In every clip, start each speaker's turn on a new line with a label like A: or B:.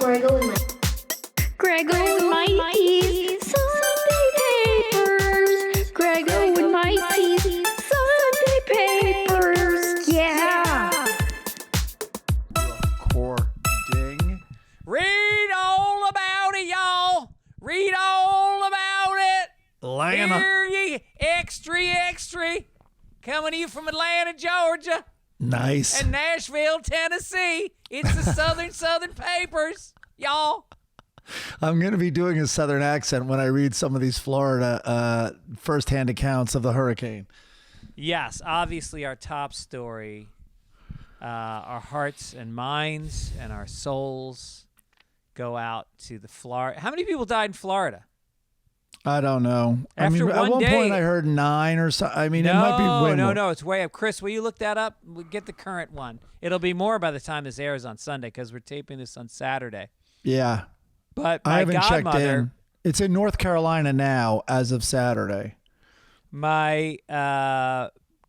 A: Grego and Mikey's Sunday Papers. Grego and Mikey's Sunday Papers. Yeah.
B: Recording.
C: Read all about it, y'all. Read all about it.
B: Atlanta.
C: Hear ye, extra. Coming to you from Atlanta, Georgia,
B: Nice.
C: and Nashville, Tennessee. It's the Southern Papers, y'all.
B: I'm going to be doing a Southern accent when I read some of these Florida firsthand accounts of the hurricane.
C: Yes, obviously our top story, our hearts and minds and our souls go out to the Florida. How many people died in Florida?
B: I don't know.
C: After
B: at one
C: day,
B: point I heard 9 or so. I mean, it might be way more.
C: No, it's way up. Chris, will you look that up? We'll get the current one. It'll be more by the time this airs on Sunday because we're taping this on Saturday.
B: Yeah.
C: But
B: I
C: my
B: haven't checked
C: godmother,
B: in. It's in North Carolina now as of Saturday.
C: my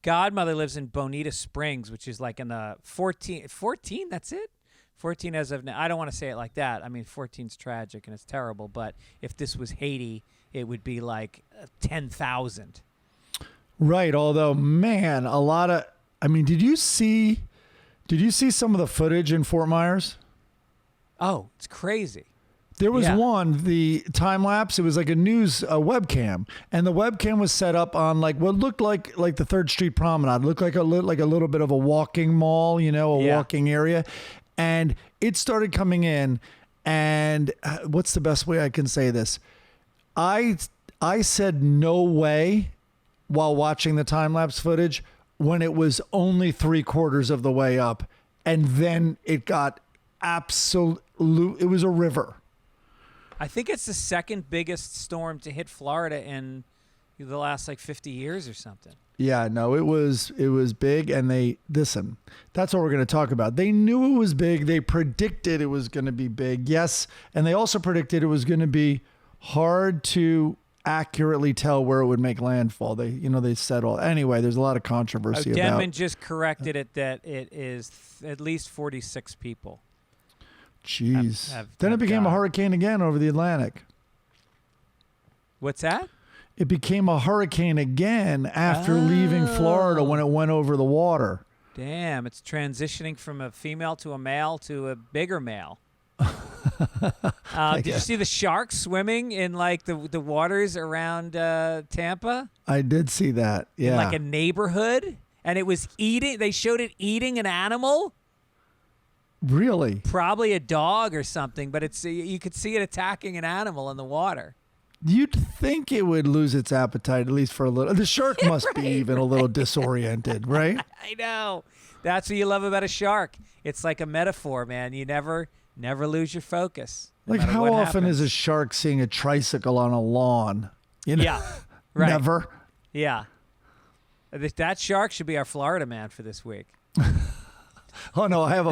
C: godmother lives in Bonita Springs, which is like in the 14, that's it? 14 as of now. I don't want to say it like that. I mean, 14's tragic and it's terrible. But if this was Haiti, it would be like 10,000.
B: Right. Although, man, a lot of. I mean, did you see some of the footage in Fort Myers?
C: Oh, it's crazy.
B: There was
C: Yeah.
B: one, the time lapse. It was like a news webcam, and the webcam was set up on like what looked like the 3rd Street Promenade. It looked like a little bit of a walking mall, a walking area, and it started coming in. And what's the best way I can say this? I said no way while watching the time lapse footage when it was only 3/4 of the way up, and then it got absolute. It was a river.
C: I think it's the second biggest storm to hit Florida in the last like 50 years or something.
B: Yeah, no, it was big, and listen. That's what we're going to talk about. They knew it was big. They predicted it was going to be big. Yes, and they also predicted it was going to be hard to accurately tell where it would make landfall. They said all. Anyway, there's a lot of controversy about.
C: Denman just corrected it that it is at least 46 people.
B: Jeez.
C: have
B: Then it became a
C: died.
B: hurricane again over the Atlantic.
C: What's that?
B: It became a hurricane again after leaving Florida when it went over the water.
C: Damn, it's transitioning from a female to a male to a bigger male. Did you see the sharks swimming in like the waters around Tampa?
B: I did see that. Yeah.
C: In like a neighborhood, and it was eating. They showed it eating an animal.
B: Really?
C: Probably a dog or something, but you could see it attacking an animal in the water.
B: You'd think it would lose its appetite at least for a little. The shark must be even a little disoriented, right?
C: I know. That's what you love about a shark. It's like a metaphor, man. You never lose your focus. no
B: Like
C: matter
B: how
C: what
B: often
C: happens.
B: is a shark seeing a tricycle on a lawn?
C: Yeah, right.
B: Never.
C: Yeah. That shark should be our Florida man for this week.
B: Oh no, I have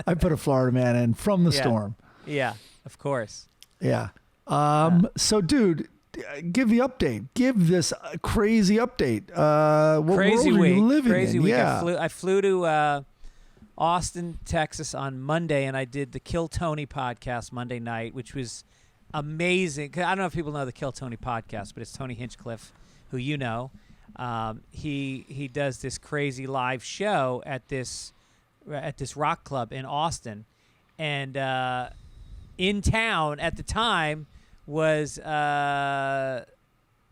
B: I put a Florida man in from the storm.
C: Yeah, of course.
B: Yeah. So, dude, give the update. Give this crazy update. What
C: Crazy
B: world are
C: week.
B: you living
C: Crazy
B: in?
C: week.
B: Yeah.
C: I flew to Austin, Texas on Monday, and I did the Kill Tony podcast Monday night, which was amazing. 'Cause I don't know if people know the Kill Tony podcast, but it's Tony Hinchcliffe, who you know. He does this crazy live show at this rock club in Austin, and in town at the time was Dave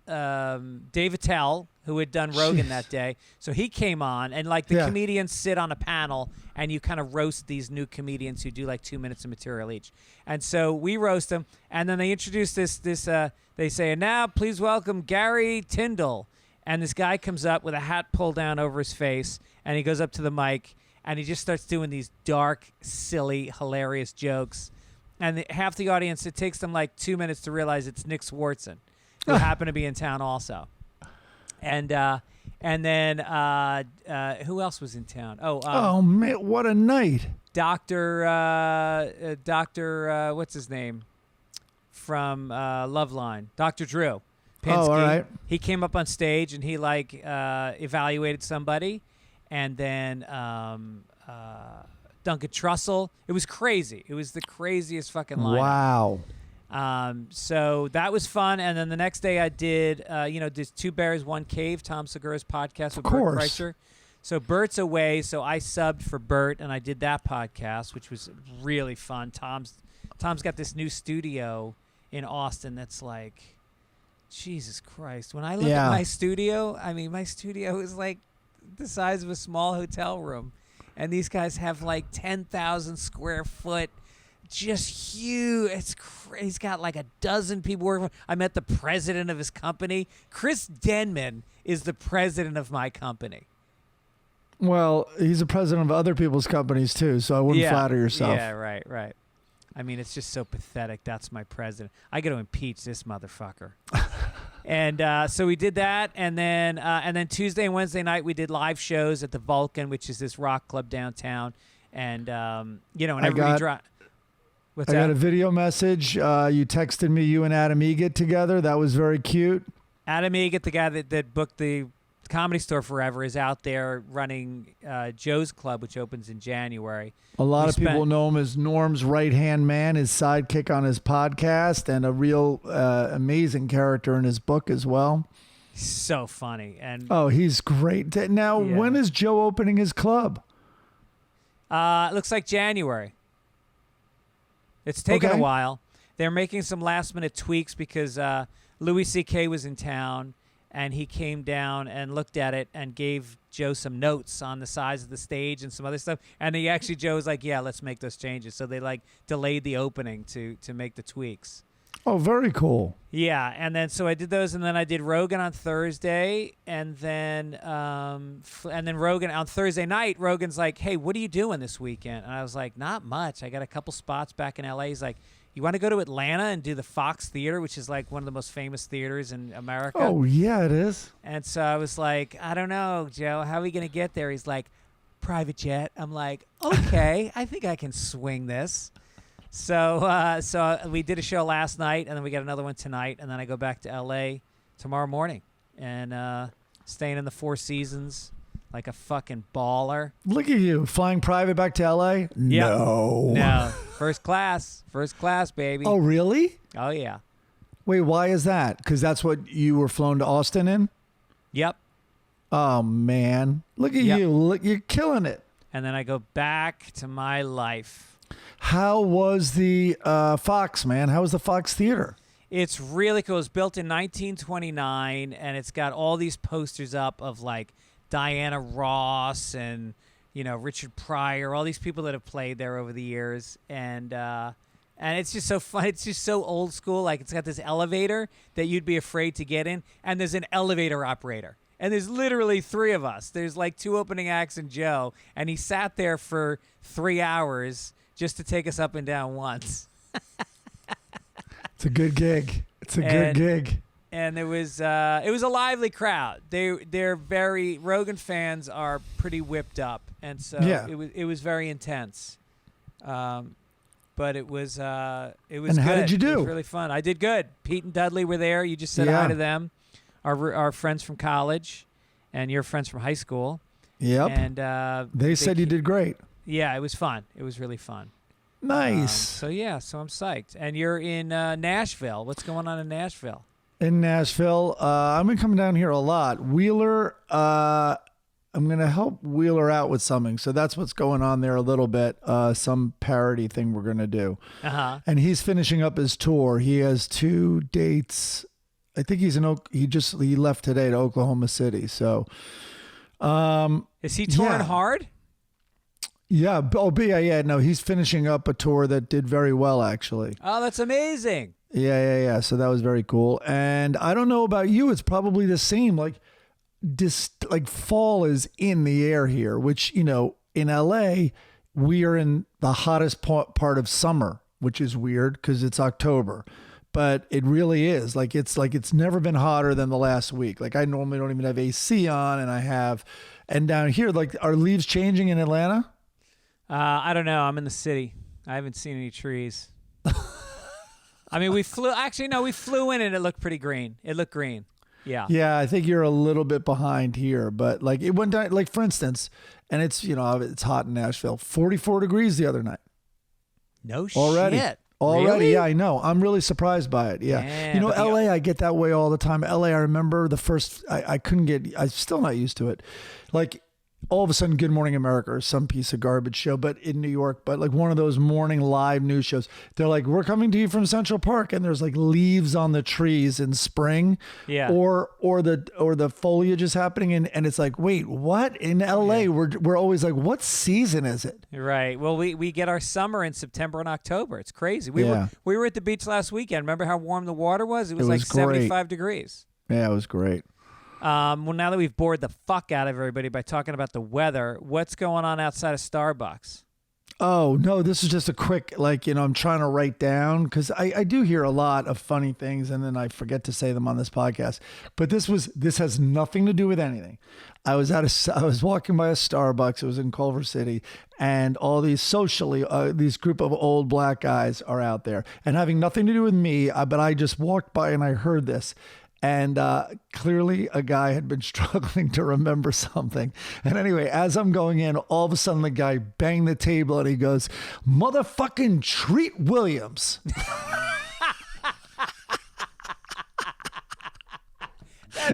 C: Attell, who had done Rogan that day. So he came on, and like the comedians sit on a panel, and you kind of roast these new comedians who do like 2 minutes of material each. And so we roast them, and then they introduce this. They say, and now please welcome Gary Tyndall. And this guy comes up with a hat pulled down over his face, and he goes up to the mic, and he just starts doing these dark, silly, hilarious jokes. And half the audience, it takes them like 2 minutes to realize it's Nick Swartzen, who happened to be in town also. And then who else was in town?
B: Oh man, what a night!
C: Doctor, what's his name from Loveline? Dr. Drew Pinsky.
B: Oh, all right.
C: He came up on stage and he like evaluated somebody, and then Duncan Trussell. It was crazy. It was the craziest fucking lineup.
B: Wow.
C: So that was fun. And then the next day I did, did Two Bears, One Cave, Tom Segura's podcast with Bert Kreischer. So Bert's away, so I subbed for Bert, and I did that podcast, which was really fun. Tom's got this new studio in Austin that's like, Jesus Christ. When I look at my studio, my studio is like the size of a small hotel room. And these guys have like 10,000 square foot, just huge. It's crazy. He's got like a dozen people working. I met the president of his company. Chris Denman is the president of my company.
B: Well, he's the president of other people's companies too, so I wouldn't flatter yourself.
C: Yeah, right. It's just so pathetic. That's my president. I got to impeach this motherfucker. And so we did that, and then Tuesday and Wednesday night we did live shows at the Vulcan, which is this rock club downtown. And everybody dropped. I got
B: a video message. You texted me. You and Adam Egget together. That was very cute.
C: Adam Egget, the guy that booked the Comedy Store forever, is out there running Joe's Club, which opens in January.
B: A lot of people know him as Norm's right-hand man, his sidekick on his podcast, and a real amazing character in his book as well.
C: So funny. And
B: he's great. Now, when is Joe opening his club?
C: It looks like January. It's taken a while. They're making some last-minute tweaks because Louis C.K. was in town, and he came down and looked at it and gave Joe some notes on the size of the stage and some other stuff. And Joe was like, yeah, let's make those changes. So they delayed the opening to make the tweaks.
B: Oh, very cool.
C: Yeah. And then so I did those, and then I did Rogan on Thursday. And then Rogan on Thursday night, Rogan's like, hey, what are you doing this weekend? And I was like, not much. I got a couple spots back in L.A. He's like, you want to go to Atlanta and do the Fox Theater, which is like one of the most famous theaters in America?
B: Oh, yeah, it is.
C: And so I was like, I don't know, Joe, how are we going to get there? He's like, private jet. I'm like, okay, I think I can swing this. So we did a show last night, and then we got another one tonight, and then I go back to L.A. tomorrow morning and staying in the Four Seasons like a fucking baller.
B: Look at you, flying private back to L.A.?
C: Yep.
B: No.
C: First class, baby.
B: Oh, really?
C: Oh, yeah.
B: Wait, why is that? Because that's what you were flown to Austin in?
C: Yep.
B: Oh, man. Look at you. Look, you're killing it.
C: And then I go back to my life.
B: How was the Fox, man? How was the Fox Theater?
C: It's really cool. It was built in 1929, and it's got all these posters up of like Diana Ross and Richard Pryor, all these people that have played there over the years, and it's just so fun. It's just so old school. Like, it's got this elevator that you'd be afraid to get in, and there's an elevator operator, and there's literally three of us. There's like two opening acts and Joe, and he sat there for 3 hours just to take us up and down once.
B: It's a good gig. Good gig.
C: And it was a lively crowd. They're very Rogan fans are pretty whipped up, and so it was very intense. But it was And
B: good. How did you do?
C: It was really fun. I did good. Pete and Dudley were there. You just said hi to them. Our friends from college, and your friends from high school.
B: Yep.
C: And
B: they said you did great.
C: Yeah, it was fun. It was really fun.
B: Nice.
C: So I'm psyched. And you're in Nashville. What's going on in Nashville?
B: In Nashville, I've been coming down here a lot. Wheeler, I'm going to help Wheeler out with something. So that's what's going on there a little bit. Some parody thing we're going to do.
C: Uh-huh.
B: And he's finishing up his tour. He has 2 dates. I think he left today to Oklahoma City. So,
C: is he touring hard?
B: Yeah. Oh, yeah. No, he's finishing up a tour that did very well, actually.
C: Oh, that's amazing.
B: Yeah. So that was very cool. And I don't know about you. It's probably the same. Like fall is in the air here, which, in LA, we are in the hottest part of summer, which is weird because it's October. But it really is. It's never been hotter than the last week. Like, I normally don't even have AC on, and down here, are leaves changing in Atlanta?
C: I don't know. I'm in the city. I haven't seen any trees. We flew in and it looked pretty green. It looked green. Yeah.
B: Yeah, I think you're a little bit behind here, but like it went down, like for instance, and it's, it's hot in Nashville, 44 degrees the other night.
C: No
B: Already.
C: shit.
B: Already,
C: Really?
B: yeah, I know. I'm really surprised by it. Yeah.
C: Yeah, but
B: LA, I get that way all the time. LA, I remember the first, I'm still not used to it. Like all of a sudden, Good Morning America or some piece of garbage show, but in New York, but like one of those morning live news shows, they're like, we're coming to you from Central Park, and there's like leaves on the trees in spring.
C: Yeah.
B: Or the foliage is happening, and it's like, wait, what? In LA, we're always like, what season is it?
C: Right. Well, we get our summer in September and October. It's crazy. We were at the beach last weekend. Remember how warm the water was? It was like
B: great.
C: 75 degrees.
B: Yeah, it was great.
C: Well, now that we've bored the fuck out of everybody by talking about the weather, what's going on outside of Starbucks?
B: Oh, no, this is just a quick, I'm trying to write down because I do hear a lot of funny things and then I forget to say them on this podcast. But this has nothing to do with anything. I was walking by a Starbucks. It was in Culver City, and all these these group of old black guys are out there and having nothing to do with me. But I just walked by and I heard this. And clearly a guy had been struggling to remember something. And anyway, as I'm going in, all of a sudden the guy banged the table and he goes, "Motherfucking Treat Williams."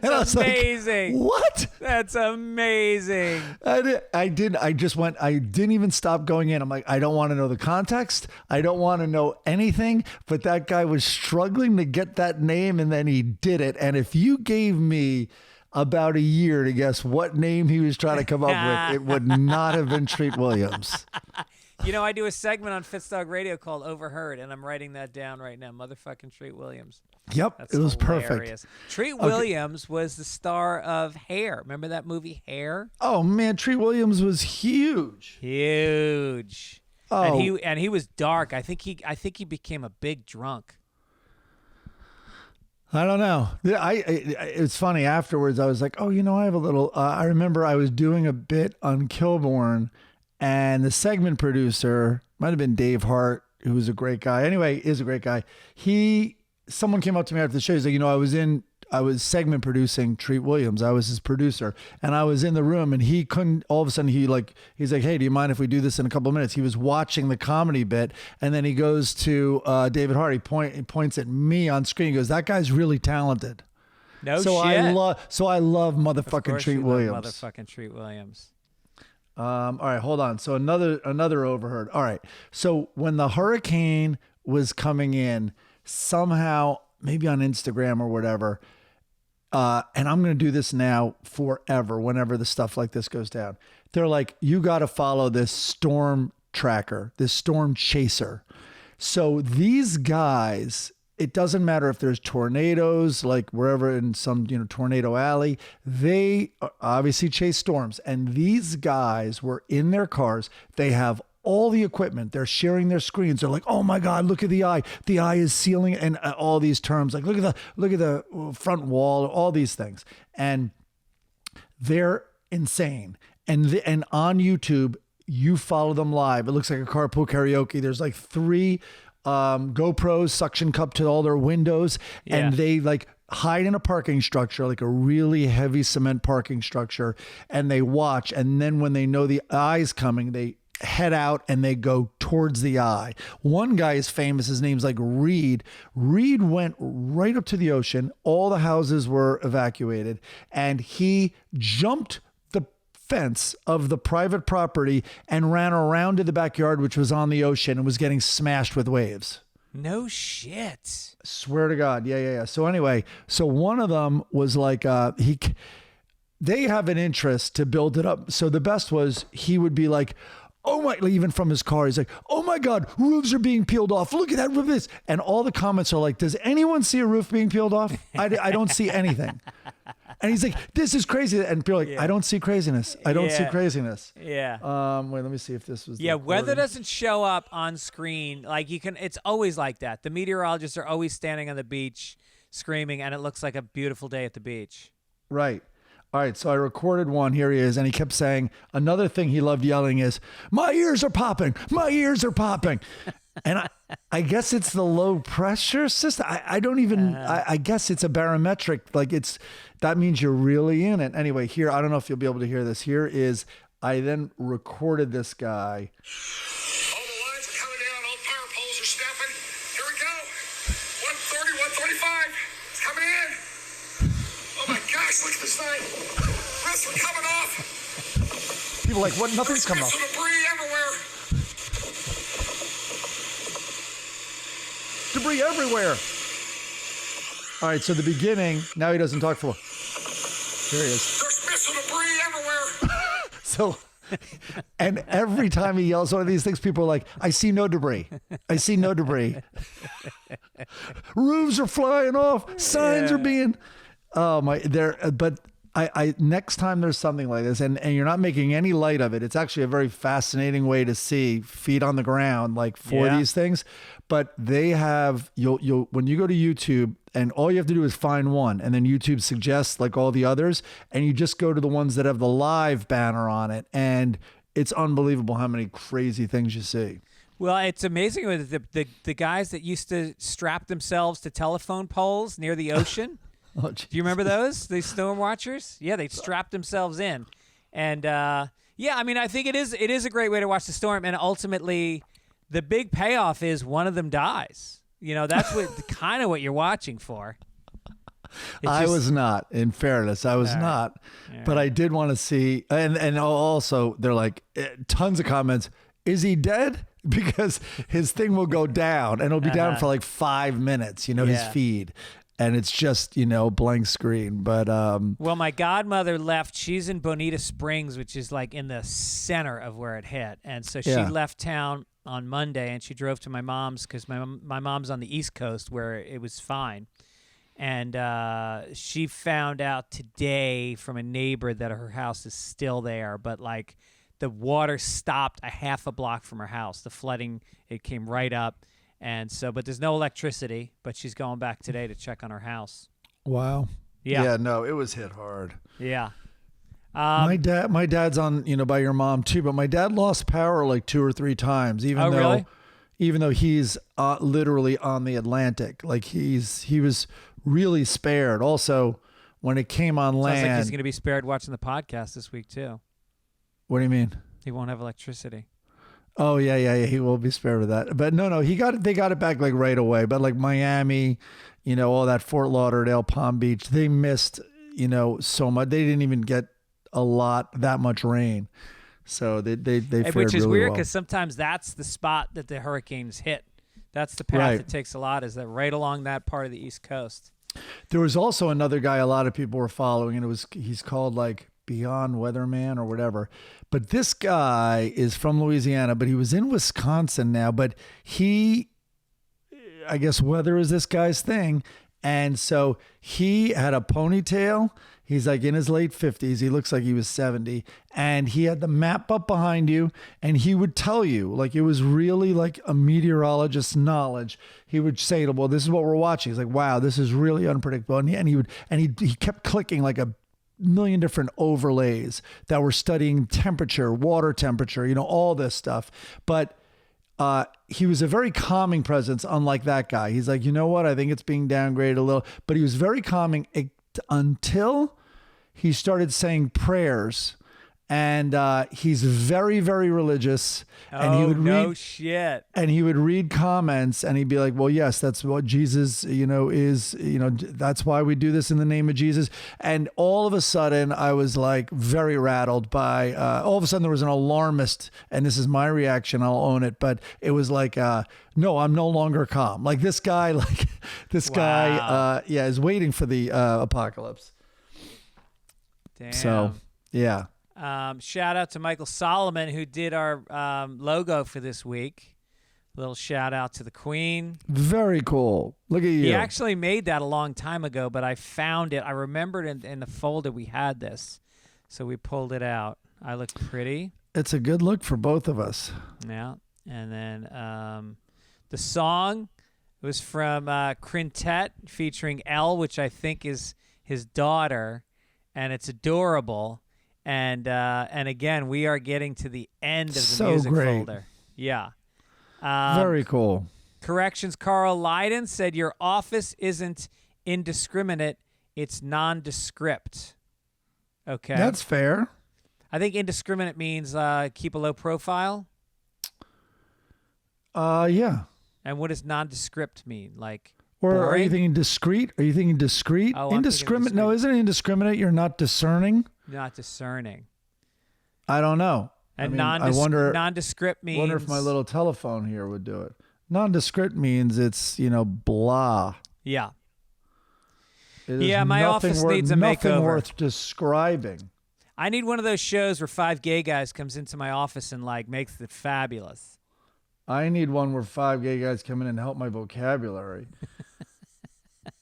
C: That's amazing.
B: Like, what?
C: That's amazing.
B: I didn't even stop going in. I'm like, I don't want to know the context. I don't want to know anything. But that guy was struggling to get that name, and then he did it. And if you gave me about a year to guess what name he was trying to come up with, it would not have been Treat Williams.
C: I do a segment on Fitzdog Radio called Overheard, and I'm writing that down right now. Motherfucking Treat Williams.
B: Yep,
C: That's
B: it was
C: hilarious.
B: perfect.
C: Treat Williams was the star of Hair. Remember that movie Hair?
B: Oh man, Treat Williams was huge.
C: Huge.
B: Oh,
C: and he was dark. I think he became a big drunk.
B: I don't know. It's funny. Afterwards, I was like, oh, I have a little. I remember I was doing a bit on Kilborn, and the segment producer might have been Dave Hart, who was a great guy. Anyway, is a great guy. Someone came up to me after the show. He's like, I was segment producing Treat Williams. I was his producer, and I was in the room, and he couldn't. All of a sudden, he's like, "Hey, do you mind if we do this in a couple of minutes?" He was watching the comedy bit, and then he goes to David Hart. He points at me on screen. He goes, "That guy's really talented."
C: No
B: so
C: shit.
B: I love motherfucking Treat Williams.
C: Motherfucking Treat Williams.
B: All right, hold on. So another overheard. All right. So when the hurricane was coming in, somehow, maybe on Instagram or whatever, and I'm going to do this now forever, whenever the stuff like this goes down. They're like, you got to follow this storm tracker, this storm chaser. So these guys, it doesn't matter if there's tornadoes, like wherever in some, tornado alley, they obviously chase storms. And these guys were in their cars. They have all the equipment. They're sharing their screens. They're like, oh my God, look at the eye. The eye is sealing, and all these terms, like look at the front wall, all these things. And they're insane. And on YouTube, you follow them live. It looks like a carpool karaoke. There's like 3 GoPros suction cup to all their windows, and they like hide in a parking structure, like a really heavy cement parking structure, and they watch. And then when they know the eye's coming, they head out and they go towards the eye. One guy is famous. His name's like Reed. Reed went right up to the ocean. All the houses were evacuated, and he jumped the fence of the private property and ran around to the backyard, which was on the ocean, and was getting smashed with waves.
C: No shit.
B: Swear to God. Yeah. So anyway, one of them was like, they have an interest to build it up. So the best was he would be like, oh my, even from his car, he's like, oh my God, roofs are being peeled off. Look at that roof is. And all the comments are like, does anyone see a roof being peeled off? I don't see anything. And he's like, this is crazy. And people are like, I don't see craziness. I don't see craziness.
C: Yeah.
B: Wait, let me see if this was.
C: Yeah. Weather doesn't show up on screen. Like it's always like that. The meteorologists are always standing on the beach screaming, and it looks like a beautiful day at the beach.
B: Right. All right, so I recorded one. Here he is, and he kept saying, another thing he loved yelling is, my ears are popping, my ears are popping. And I guess it's the low pressure system. I don't even, I guess it's a barometric, like that means you're really in it. Anyway, here, I don't know if you'll be able to hear this. Here is, I then recorded this guy.
D: All the lines are coming down. All power poles are snapping. Here we go. 130, 135. It's coming in. Oh my gosh, look at the sign. Wrists are coming off.
B: People are like, what? Nothing's coming off.
D: There's debris everywhere.
B: Debris everywhere. All right, so the beginning, now he doesn't talk for. Here he is.
D: There's missing debris everywhere.
B: So, and every time he yells one of these things, people are like, I see no debris. I see no debris. Roofs are flying off. Signs are being, oh my, but I next time there's something like this, and you're not making any light of it. It's actually a very fascinating way to see feet on the ground, like for these things. But they have, you'll when you go to YouTube, and all you have to do is find one, and then YouTube suggests like all the others, and you just go to the ones that have the live banner on it, and it's unbelievable how many crazy things you see.
C: Well, it's amazing with the guys that used to strap themselves to telephone poles near the ocean.
B: Oh,
C: do you remember those? These storm watchers? Yeah, they strapped themselves in, and yeah, I mean, I think it is a great way to watch the storm, and ultimately, the big payoff is one of them dies. You know, that's what kind of what you're watching for.
B: I was not, in fairness, I was not, but I did want to see, and also they're like tons of comments. Is he dead? Because his thing will go down, and it'll be down for like 5 minutes. You know, his feed. And it's just, blank screen. But
C: well, my godmother left. She's in Bonita Springs, which is like in the center of where it hit. And so she left town on Monday, and she drove to my mom's because my mom's on the East Coast where it was fine. And she found out today from a neighbor that her house is still there, but like the water stopped a half a block from her house. The flooding, it came right up. And so, but there's no electricity, but she's going back today to check on her house.
B: Wow.
C: Yeah.
B: Yeah, no, it was hit hard.
C: Yeah.
B: My dad's on, by your mom too, but my dad lost power like 2 or 3 times, even though he's literally on the Atlantic. Like he was really spared. Also, when it came on land.
C: Sounds like he's going to be spared watching the podcast this week too.
B: What do you mean?
C: He won't have electricity.
B: Oh yeah. He will be spared with that. But no, they got it back like right away. But like Miami, all that Fort Lauderdale, Palm Beach, they missed, so much. They didn't even get that much rain. So they fared
C: which is
B: really
C: weird
B: well.
C: because sometimes that's the spot that the hurricanes hit. That's the path it takes a lot, is that right along that part of the East Coast.
B: There was also another guy a lot of people were following, and he's called like Beyond Weatherman or whatever. But this guy is from Louisiana, but he was in Wisconsin now. But I guess weather is this guy's thing. And so he had a ponytail. He's like in his late 50s. He looks like he was 70. And he had the map up behind you. And he would tell you, like, it was really like a meteorologist's knowledge. He would say, well, this is what we're watching. He's like, wow, this is really unpredictable. And he kept clicking like a million different overlays that were studying temperature, water temperature, all this stuff. But he was a very calming presence, unlike that guy. He's like, you know what? I think it's being downgraded a little. But he was very calming until he started saying prayers. And he's very, very religious. And he would read,
C: shit.
B: And he would read comments, and he'd be like, well, yes, that's what Jesus, is, that's why we do this in the name of Jesus. And all of a sudden, I was like very rattled by, all of a sudden there was an alarmist, and this is my reaction, I'll own it, but it was like, no, I'm no longer calm. Like this guy, guy, is waiting for the apocalypse.
C: Damn.
B: So, yeah.
C: Shout out to Michael Solomon, who did our logo for this week. Little shout out to the Queen.
B: Very cool. Look at you.
C: He actually made that a long time ago, but I found it. I remembered in the folder we had this, so we pulled it out. I look pretty.
B: It's a good look for both of us.
C: Yeah. And then the song was from Quintet featuring Elle, which I think is his daughter, and it's adorable. And again, we are getting to the end of the music folder. Yeah.
B: Very cool.
C: Corrections, Carl Leiden said your office isn't indiscriminate, it's nondescript. Okay.
B: That's fair.
C: I think indiscriminate means keep a low profile.
B: Yeah.
C: And what does nondescript mean? Like
B: Or
C: boring?
B: are you thinking discreet? Are you thinking discreet?
C: Oh, I'm
B: indiscriminate?
C: thinking
B: No,
C: discreet.
B: isn't it indiscriminate? You're not discerning?
C: Not discerning.
B: I don't know.
C: And
B: I wonder.
C: nondescript means.
B: Wonder if my little telephone here would do it. Nondescript means it's blah.
C: Yeah.
B: It is
C: Yeah, my
B: nothing
C: office needs a
B: nothing
C: makeover.
B: worth describing.
C: I need one of those shows where 5 gay guys comes into my office and like makes it fabulous.
B: I need one where 5 gay guys come in and help my vocabulary.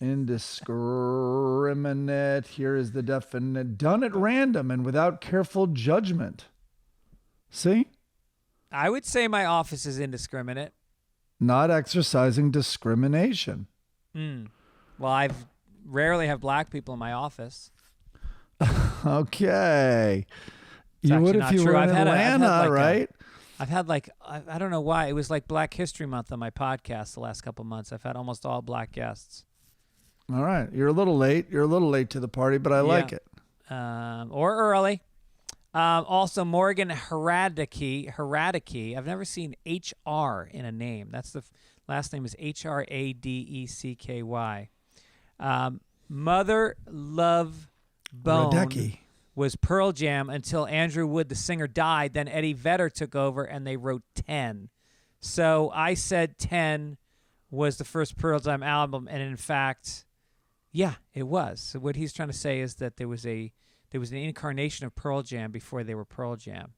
B: Indiscriminate. Here is the definite. Done at random and without careful judgment. See?
C: I would say my office is indiscriminate.
B: Not exercising discrimination.
C: Well, I've rarely have black people in my office.
B: Okay.
C: It's
B: You would
C: actually
B: if
C: not
B: you
C: true.
B: were in
C: I've had
B: Atlanta, right?
C: I've had like, I don't know why. It was like Black History Month on my podcast the last couple months. I've had almost all black guests.
B: All right. You're a little late. You're a little late to the party, but I like it.
C: Or early. Also, Morgan Hradecki. I've never seen HR in a name. That's the last name is Hradecky. Mother Love Bone
B: Hradecki.
C: was Pearl Jam until Andrew Wood, the singer, died. Then Eddie Vedder took over, and they wrote 10. So I said 10 was the first Pearl Jam album, and in fact, yeah, it was. So what he's trying to say is that there was an incarnation of Pearl Jam before they were Pearl Jam,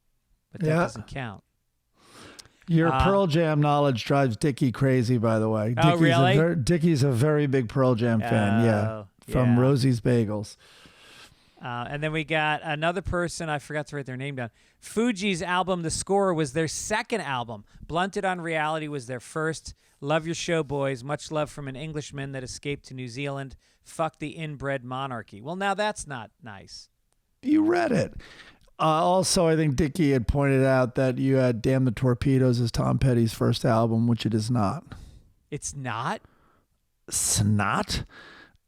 C: but that doesn't count.
B: Your Pearl Jam knowledge drives Dickie crazy, by the way.
C: Oh, really?
B: Dickie's a very big Pearl Jam fan, from Rosie's Bagels.
C: And then we got another person, I forgot to write their name down. Fuji's album, The Score, was their second album. Blunted on Reality was their first. Love your show, boys. Much love from an Englishman that escaped to New Zealand. Fuck the inbred monarchy. Well, now that's not nice.
B: You read it. Also, I think Dickie had pointed out that you had Damn the Torpedoes as Tom Petty's first album, which it is not.
C: It's not?
B: Snot?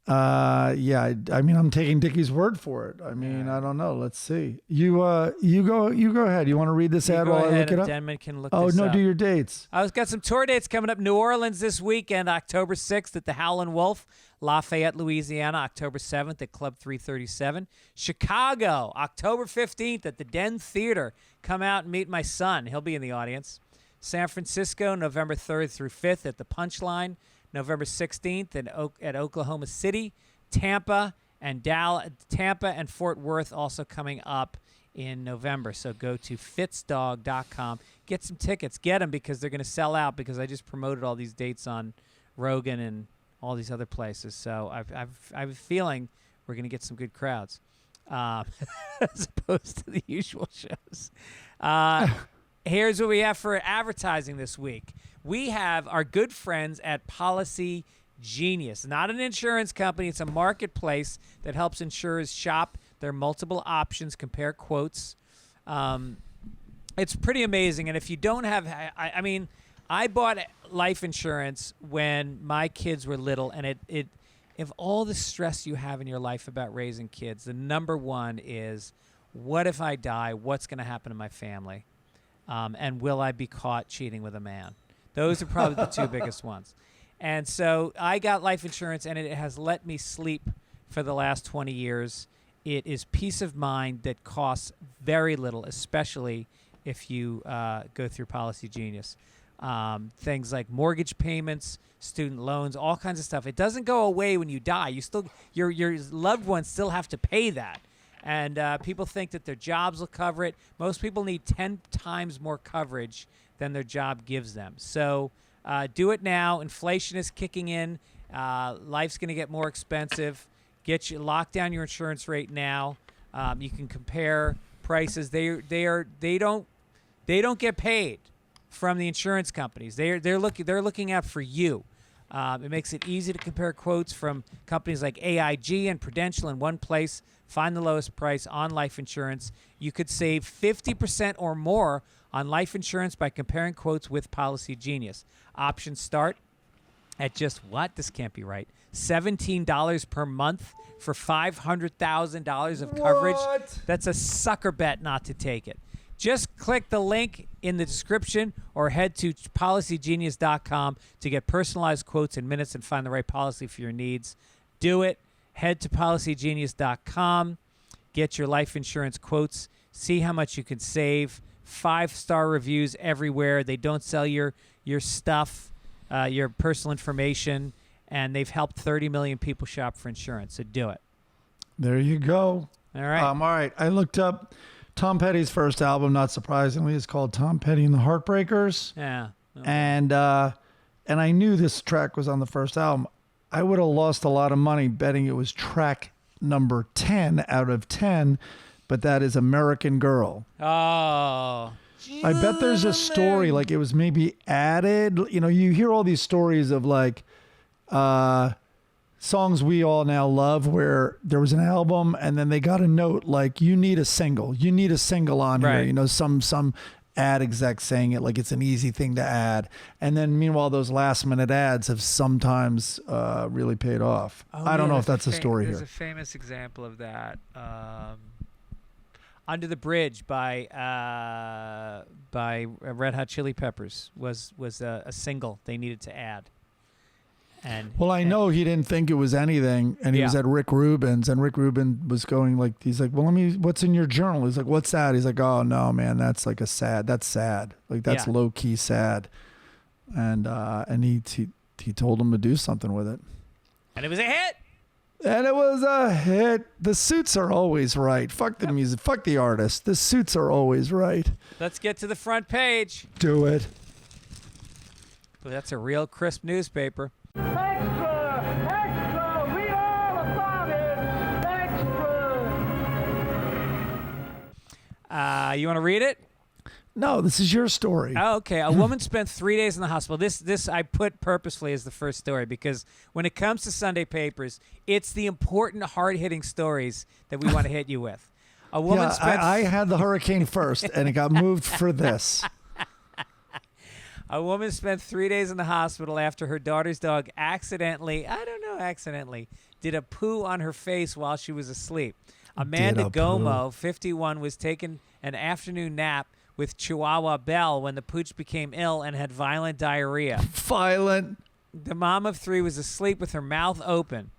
B: Yeah, I mean, I'm taking Dickie's word for it. I mean, I don't know. Let's see. You go ahead. You want to read this ad while I look it up?
C: Denman can look
B: Oh,
C: this
B: no,
C: up.
B: do your dates.
C: I've got some tour dates coming up. New Orleans this weekend, October 6th at the Howlin' Wolf. Lafayette, Louisiana, October 7th at Club 337. Chicago, October 15th at the Den Theater. Come out and meet my son. He'll be in the audience. San Francisco, November 3rd through 5th at the Punchline. November 16th at Oklahoma City. Tampa and Fort Worth also coming up in November. So go to fitzdog.com. Get some tickets. Get them because they're going to sell out because I just promoted all these dates on Rogan and all these other places. So I have a feeling we're going to get some good crowds as opposed to the usual shows. Here's what we have for advertising this week. We have our good friends at Policy Genius. Not an insurance company. It's a marketplace that helps insurers shop their multiple options, compare quotes. It's pretty amazing. And if you don't have, I mean, I bought life insurance when my kids were little, and it if all the stress you have in your life about raising kids, the number one is, what if I die? What's going to happen to my family? And will I be caught cheating with a man? Those are probably the two biggest ones. And so I got life insurance, and it has let me sleep for the last 20 years. It is peace of mind that costs very little, especially if you go through Policy Genius. Things like mortgage payments, student loans, all kinds of stuff. It doesn't go away when you die. You still, your loved ones still have to pay that. And people think that their jobs will cover it. Most people need 10 times more coverage than their job gives them. So do it now. Inflation is kicking in. Life's going to get more expensive. Lock down your insurance rate now. You can compare prices. They don't get paid from the insurance companies. They're looking out for you. It makes it easy to compare quotes from companies like AIG and Prudential in one place. Find the lowest price on life insurance. You could save 50% or more on life insurance by comparing quotes with Policy Genius. Options start at just what? This can't be right. $17 per month for $500,000 of coverage.
B: What?
C: That's a sucker bet not to take it. Just click the link in the description or head to policygenius.com to get personalized quotes in minutes and find the right policy for your needs. Do it. Head to policygenius.com. Get your life insurance quotes. See how much you can save. 5-star reviews everywhere. They don't sell your stuff, your personal information, and they've helped 30 million people shop for insurance. So do it.
B: There you go.
C: All right.
B: All right. I looked up Tom Petty's first album, not surprisingly. It's called Tom Petty and the Heartbreakers.
C: Yeah. Okay.
B: And I knew this track was on the first album. I would have lost a lot of money betting it was track number 10 out of 10, but that is American Girl.
C: Oh.
B: I bet there's a story, like it was maybe added. You know, you hear all these stories of like songs we all now love where there was an album and then they got a note like, you need a single on here.
C: Right.
B: You know, some ad exec saying it like it's an easy thing to add. And then meanwhile, those last minute ads have sometimes really paid off. I don't know if that's a story
C: There's
B: here.
C: a famous example of that. Under the Bridge by Red Hot Chili Peppers was a single they needed to add. And
B: Well, I know he didn't think it was anything, and he was at Rick Rubin's, and Rick Rubin was going like, he's like, well, what's in your journal? He's like, what's that? He's like, oh no, man, that's like that's sad. Like that's low key sad. And he told him to do something with it.
C: And it was a hit.
B: And it was a hit. The suits are always right. Fuck the music. Fuck the artist. The suits are always right.
C: Let's get to the front page.
B: Do it.
C: Well, that's a real crisp newspaper.
E: Extra! Extra! Read all about it! Extra!
C: You want to read it?
B: No, this is your story.
C: Oh, okay. A woman spent 3 days in the hospital. This I put purposefully as the first story because when it comes to Sunday papers, it's the important, hard-hitting stories that we want to hit you with. A woman spent...
B: I had the hurricane first, and it got moved for this.
C: A woman spent 3 days in the hospital after her daughter's dog accidentally did a poo on her face while she was asleep. Amanda Gomo, 51, was taking an afternoon nap with Chihuahua Belle when the pooch became ill and had violent diarrhea.
B: Violent.
C: The mom of 3 was asleep with her mouth open.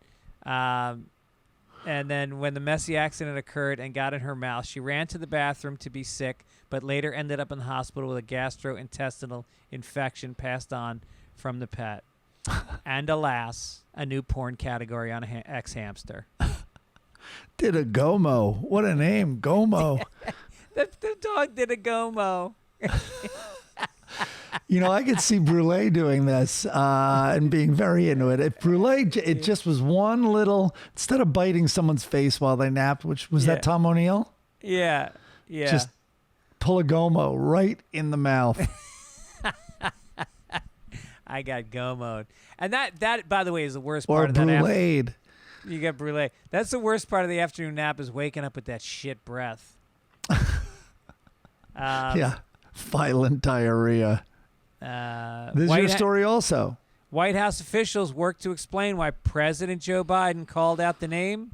C: And then when the messy accident occurred and got in her mouth, she ran to the bathroom to be sick, but later ended up in the hospital with a gastrointestinal infection passed on from the pet. And alas, a new porn category on an ex-hamster.
B: Did a Gomo. What a name, Gomo.
C: The dog did a Gomo.
B: You know, I could see Brule doing this and being very into it. If Brule, it just was one little, instead of biting someone's face while they napped, which was that Tom O'Neill?
C: Yeah.
B: Just pull a Gomo right in the mouth.
C: I got Gomoed. And that, by the way, is the worst
B: Or
C: part of that.
B: Bruleed.
C: You got Brule. That's the worst part of the afternoon nap is waking up with that shit breath.
B: Yeah. Violent diarrhea. This is your story also.
C: White House officials work to explain why President Joe Biden called out the name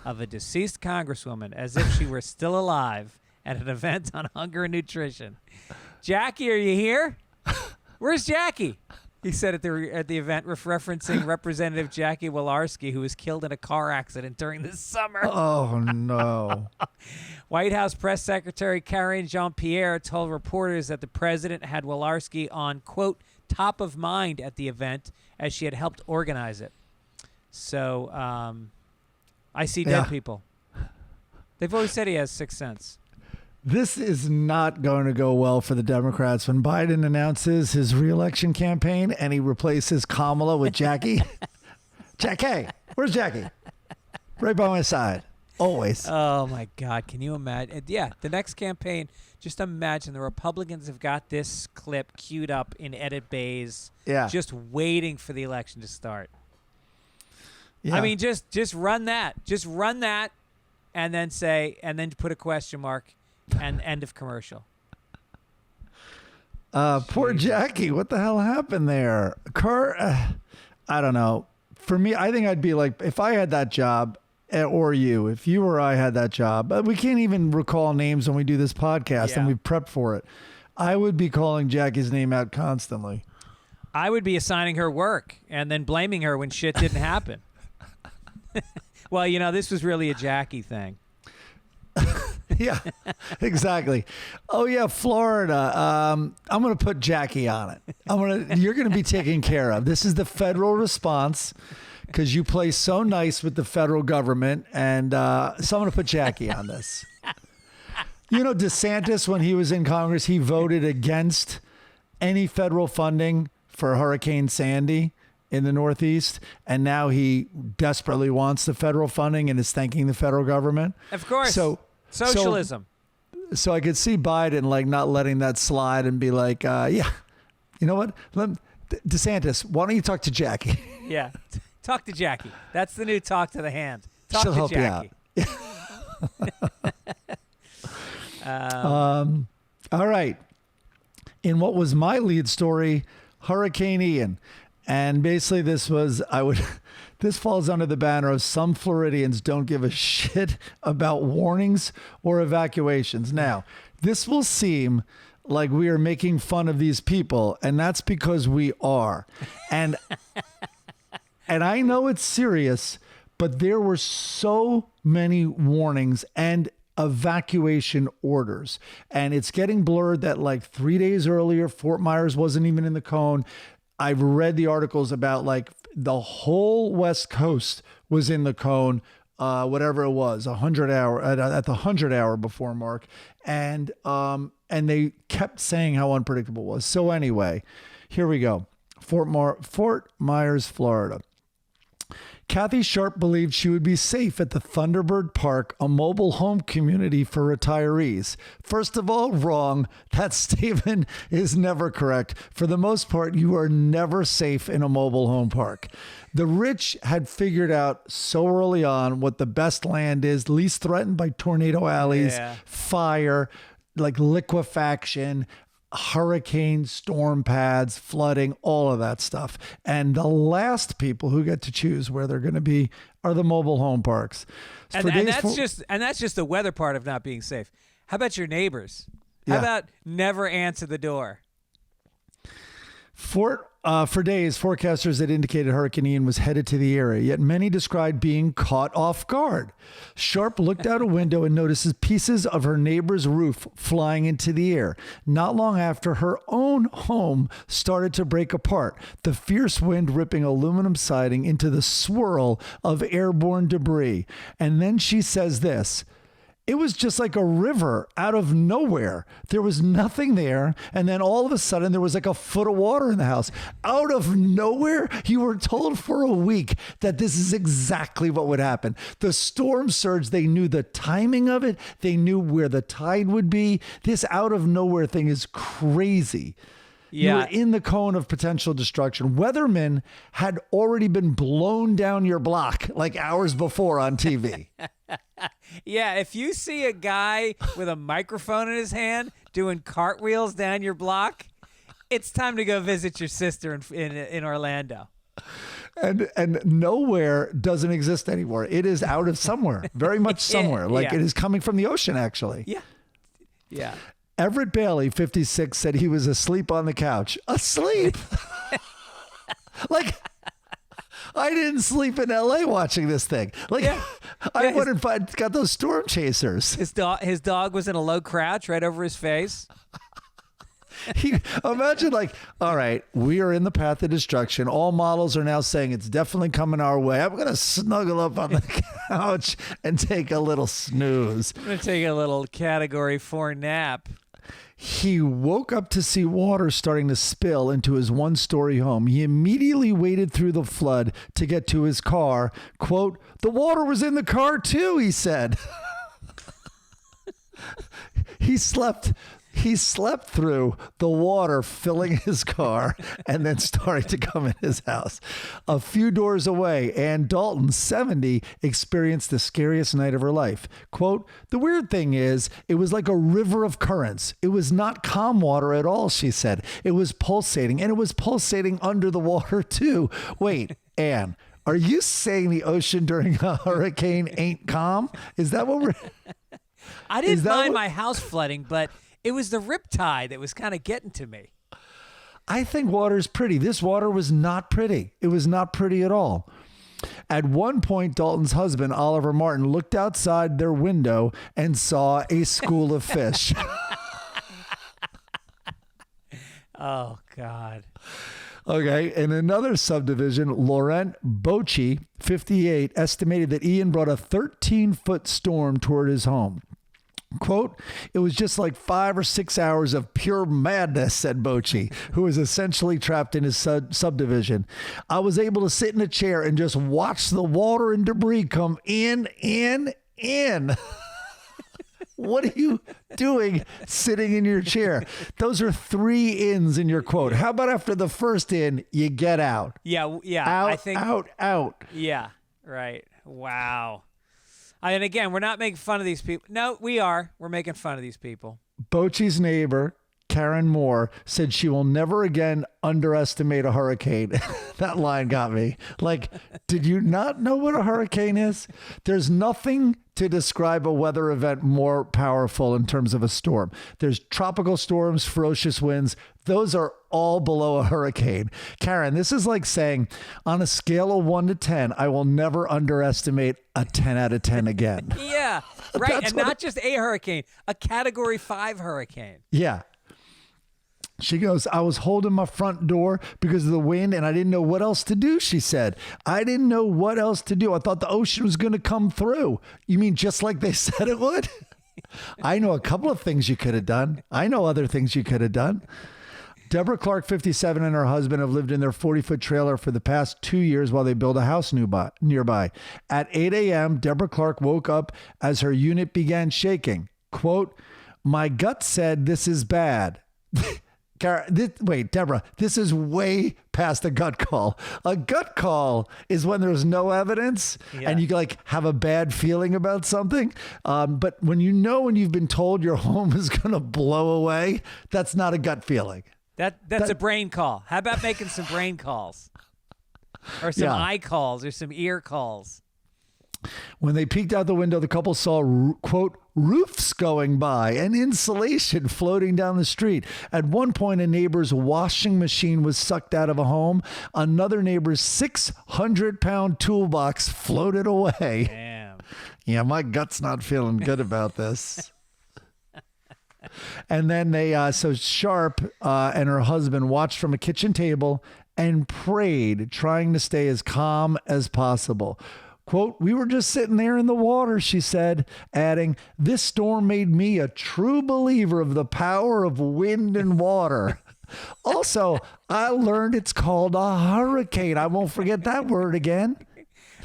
C: of a deceased congresswoman as if she were still alive at an event on hunger and nutrition. Jackie, are you here? Where's Jackie? He said at the event, referencing Representative Jackie Walorski, who was killed in a car accident during the summer.
B: Oh, no.
C: White House Press Secretary Karine Jean-Pierre told reporters that the president had Walorski on, quote, top of mind at the event as she had helped organize it. So I see dead people. They've always said he has sixth sense.
B: This is not going to go well for the Democrats when Biden announces his reelection campaign and he replaces Kamala with Jackie. Jackie, where's Jackie? Right by my side. Always.
C: Oh, my God. Can you imagine? Yeah, the next campaign, just imagine the Republicans have got this clip queued up in edit bays, just waiting for the election to start. Yeah. I mean, just run that. Just run that and then put a question mark and end of commercial.
B: Poor Jackie. What the hell happened there? I don't know. For me, I think I'd be like, if I had that job, or you, if you or I had that job, we can't even recall names when we do this podcast and we prep for it. I would be calling Jackie's name out constantly.
C: I would be assigning her work and then blaming her when shit didn't happen. Well, this was really a Jackie thing.
B: Yeah, exactly. Oh yeah, Florida. I'm going to put Jackie on it. You're going to be taken care of. This is the federal response because you play so nice with the federal government, and so I'm going to put Jackie on this. DeSantis, when he was in Congress, he voted against any federal funding for Hurricane Sandy in the Northeast, and now he desperately wants the federal funding and is thanking the federal government.
C: Of course. Socialism.
B: So I could see Biden like not letting that slide and be like, yeah, you know what? DeSantis, why don't you talk to Jackie?
C: Yeah. Talk to Jackie. That's the new talk to the hand. Talk
B: She'll
C: to
B: help
C: Jackie.
B: You out. All right. In what was my lead story, Hurricane Ian. And basically this falls under the banner of some Floridians don't give a shit about warnings or evacuations. Now, this will seem like we are making fun of these people, and that's because we are. And I know it's serious, but there were so many warnings and evacuation orders, and it's getting blurred that like 3 days earlier, Fort Myers wasn't even in the cone. I've read the articles about like the whole West Coast was in the cone, whatever it was, 100 hour at the 100 hour before mark, and they kept saying how unpredictable it was. So anyway, here we go. Fort Myers, Florida. Kathy Sharp believed she would be safe at the Thunderbird Park, a mobile home community for retirees. First of all, wrong. That statement is never correct. For the most part, you are never safe in a mobile home park. The rich had figured out so early on what the best land is, least threatened by tornado alleys, fire, like liquefaction, hurricane storm pads, flooding, all of that stuff. And the last people who get to choose where they're going to be are the mobile home parks.
C: And that's just the weather part of not being safe. How about your neighbors? How about never answer the door? For days, forecasters had indicated Hurricane Ian was headed to the area, yet many described being caught off guard. Sharp looked out a window and notices pieces of her neighbor's roof flying into the air. Not long after, her own home started to break apart, the fierce wind ripping aluminum siding into the swirl of airborne debris. And then she says this: "It was just like a river out of nowhere. There was nothing there. And then all of a sudden there was like a foot of water in the house. Out of nowhere." You were told for a week that this is exactly what would happen. The storm surge, they knew the timing of it. They knew where the tide would be. This out of nowhere thing is crazy. You were in the cone of potential destruction. Weathermen had already been blown down your block like hours before on TV. Yeah, if you see a guy with a microphone in his hand doing cartwheels down your block, it's time to go visit your sister in Orlando.
B: And nowhere doesn't exist anymore. It is out of somewhere, very much somewhere. It is coming from the ocean, actually.
C: Yeah. Yeah.
B: Everett Bailey, 56, said he was asleep on the couch. Asleep? Like, I didn't sleep in L.A. watching this thing. Like, I wouldn't find got those storm chasers.
C: His dog was in a low crouch right over his face.
B: Imagine like, all right, we are in the path of destruction. All models are now saying it's definitely coming our way. I'm going to snuggle up on the couch and take a little snooze.
C: I'm going to take a little Category 4 nap.
B: He woke up to see water starting to spill into his one-story home. He immediately waded through the flood to get to his car. Quote, "The water was in the car too," he said. He slept He slept through the water filling his car and then starting to come in his house. A few doors away, Ann Dalton, 70, experienced the scariest night of her life. Quote, "The weird thing is, it was like a river of currents. It was not calm water at all," she said. "It was pulsating, and it was pulsating under the water too." Wait, Ann, are you saying the ocean during a hurricane ain't calm? Is that what we're...
C: I didn't mind my house flooding, but it was the riptide that was kind of getting to me.
B: I think water's pretty. This water was not pretty. It was not pretty at all. At one point, Dalton's husband, Oliver Martin, looked outside their window and saw a school of fish.
C: Oh, God.
B: Okay, in another subdivision, Laurent Bocci, 58, estimated that Ian brought a 13-foot storm toward his home. Quote, "It was just like 5 or 6 hours of pure madness," said Bocci, who was essentially trapped in his subdivision. "I was able to sit in a chair and just watch the water and debris come in. What are you doing sitting in your chair? Those are 3 ins in your quote. How about after the first in, you get out?
C: Yeah.
B: Out,
C: I think,
B: out.
C: Yeah, right. Wow. And again, we're not making fun of these people. No, we are. We're making fun of these people.
B: Bocci's neighbor, Karen Moore, said she will never again underestimate a hurricane. That line got me. Like, did you not know what a hurricane is? There's nothing to describe a weather event more powerful in terms of a storm. There's tropical storms, ferocious winds. Those are all below a hurricane. Karen, this is like saying, on a scale of 1 to 10, I will never underestimate a 10 out of 10 again.
C: Yeah, right. And not just a hurricane, a Category 5 hurricane.
B: Yeah. She goes, "I was holding my front door because of the wind and I didn't know what else to do," she said. "I didn't know what else to do. I thought the ocean was going to come through." You mean just like they said it would? I know a couple of things you could have done. I know other things you could have done. Deborah Clark, 57, and her husband have lived in their 40-foot trailer for the past 2 years while they build a house nearby. At 8 a.m., Deborah Clark woke up as her unit began shaking. Quote, "My gut said this is bad." Wait, Deborah, this is way past a gut call. A gut call is when there's no evidence and you like have a bad feeling about something. But when you've been told your home is going to blow away, that's not a gut feeling.
C: That's a brain call. How about making some brain calls? Or some eye calls or some ear calls?
B: When they peeked out the window, the couple saw, quote, "roofs going by and insulation floating down the street." At one point, a neighbor's washing machine was sucked out of a home. Another neighbor's 600-pound toolbox floated away.
C: Damn.
B: Yeah, my gut's not feeling good about this. And then so Sharp and her husband watched from a kitchen table and prayed, trying to stay as calm as possible. Quote, "We were just sitting there in the water," she said, adding, "This storm made me a true believer of the power of wind and water. Also, I learned it's called a hurricane. I won't forget that word again."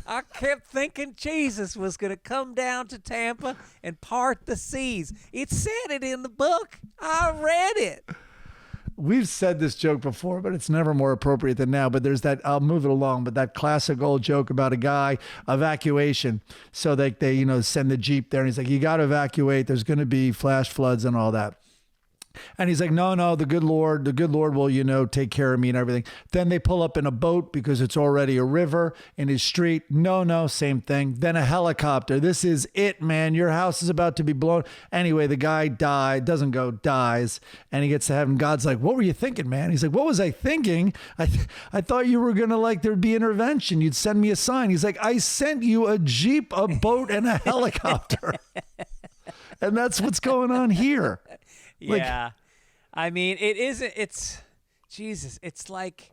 C: I kept thinking Jesus was going to come down to Tampa and part the seas. It said it in the book. I read it.
B: We've said this joke before, but it's never more appropriate than now. But there's that, I'll move it along, but that classic old joke about a guy, evacuation. So they send the Jeep there and he's like, "You got to evacuate. There's going to be flash floods and all that." And he's like, no, the good Lord will, take care of me and everything. Then they pull up in a boat because it's already a river in his street. No, same thing. Then a helicopter. This is it, man. Your house is about to be blown. Anyway, the guy dies. And he gets to heaven. God's like, "What were you thinking, man?" He's like, "What was I thinking? I thought you were going to there'd be intervention. You'd send me a sign." He's like, "I sent you a Jeep, a boat, and a helicopter." And that's what's going on here.
C: Yeah. I mean, it's Jesus. It's like,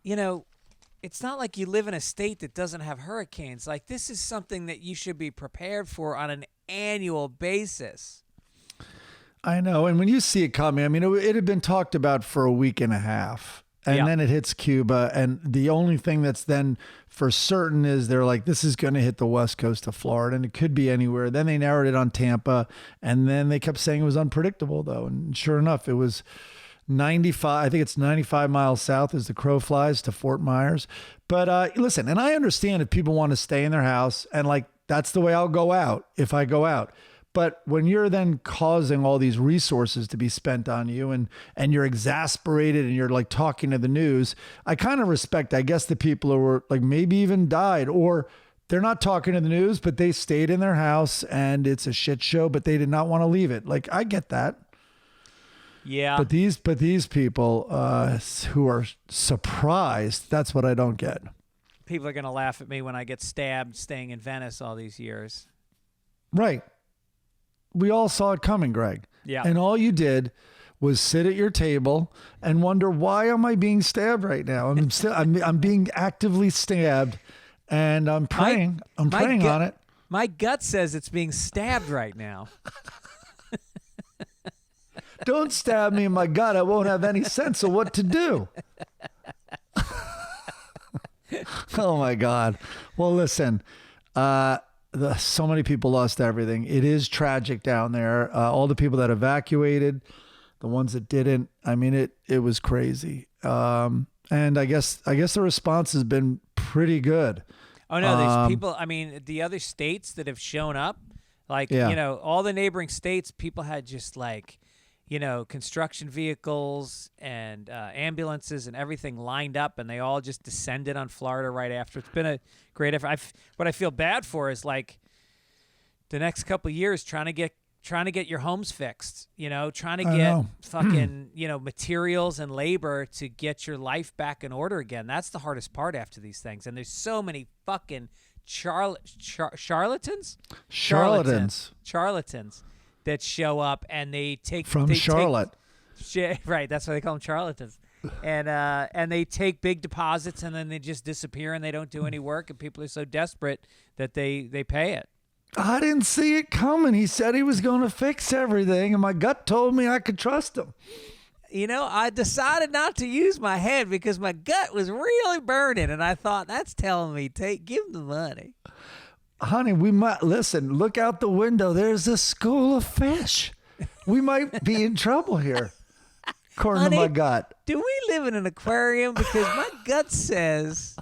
C: it's not like you live in a state that doesn't have hurricanes. Like, this is something that you should be prepared for on an annual basis.
B: I know. And when you see it coming, I mean, it had been talked about for a week and a half. and then it hits Cuba. And the only thing that's then for certain is they're like, this is going to hit the west coast of Florida, and it could be anywhere. Then they narrowed it on Tampa, and then they kept saying it was unpredictable, though. And sure enough, it was 95. I think it's 95 miles south as the crow flies to Fort Myers. But listen, and I understand if people want to stay in their house, and like, that's the way I'll go out if I go out. But when you're then causing all these resources to be spent on you, and you're exasperated and you're like talking to the news, I kind of respect, I guess, the people who were like maybe even died, or they're not talking to the news, but they stayed in their house and it's a shit show, but they did not want to leave it. Like, I get that.
C: Yeah.
B: But these people who are surprised, that's what I don't get.
C: People are going to laugh at me when I get stabbed staying in Venice all these years.
B: Right. We all saw it coming, Greg.
C: Yeah.
B: And all you did was sit at your table and wonder, why am I being stabbed right now? I'm being actively stabbed, and I'm praying. I'm praying on it.
C: My gut says it's being stabbed right now.
B: Don't stab me in my gut. I won't have any sense of what to do. Oh my God. Well, listen, so many people lost everything. It is tragic down there. All the people that evacuated, the ones that didn't, I mean, it was crazy. And I guess the response has been pretty good.
C: Oh no, there's people, I mean, the other states that have shown up, like, you know, all the neighboring states, people had just like, you know, construction vehicles and ambulances and everything lined up, and they all just descended on Florida right after. It's been a great effort. What I feel bad for is like the next couple of years trying to get your homes fixed, you know, trying to get fucking, you know, materials and labor to get your life back in order again. That's the hardest part after these things. And there's so many fucking charlatans that show up, and they take
B: from Charlotte.
C: Right, that's why they call them charlatans. And they take big deposits, and then they just disappear, and they don't do any work, and people are so desperate that they pay it.
B: I didn't see it coming. He said he was going to fix everything, and my gut told me I could trust him.
C: You know, I decided not to use my head because my gut was really burning, and I thought, that's telling me, give him the money.
B: Honey, we might listen. Look out the window. There's a school of fish. We might be in trouble here, according to my gut.
C: Do we live in an aquarium? Because my gut says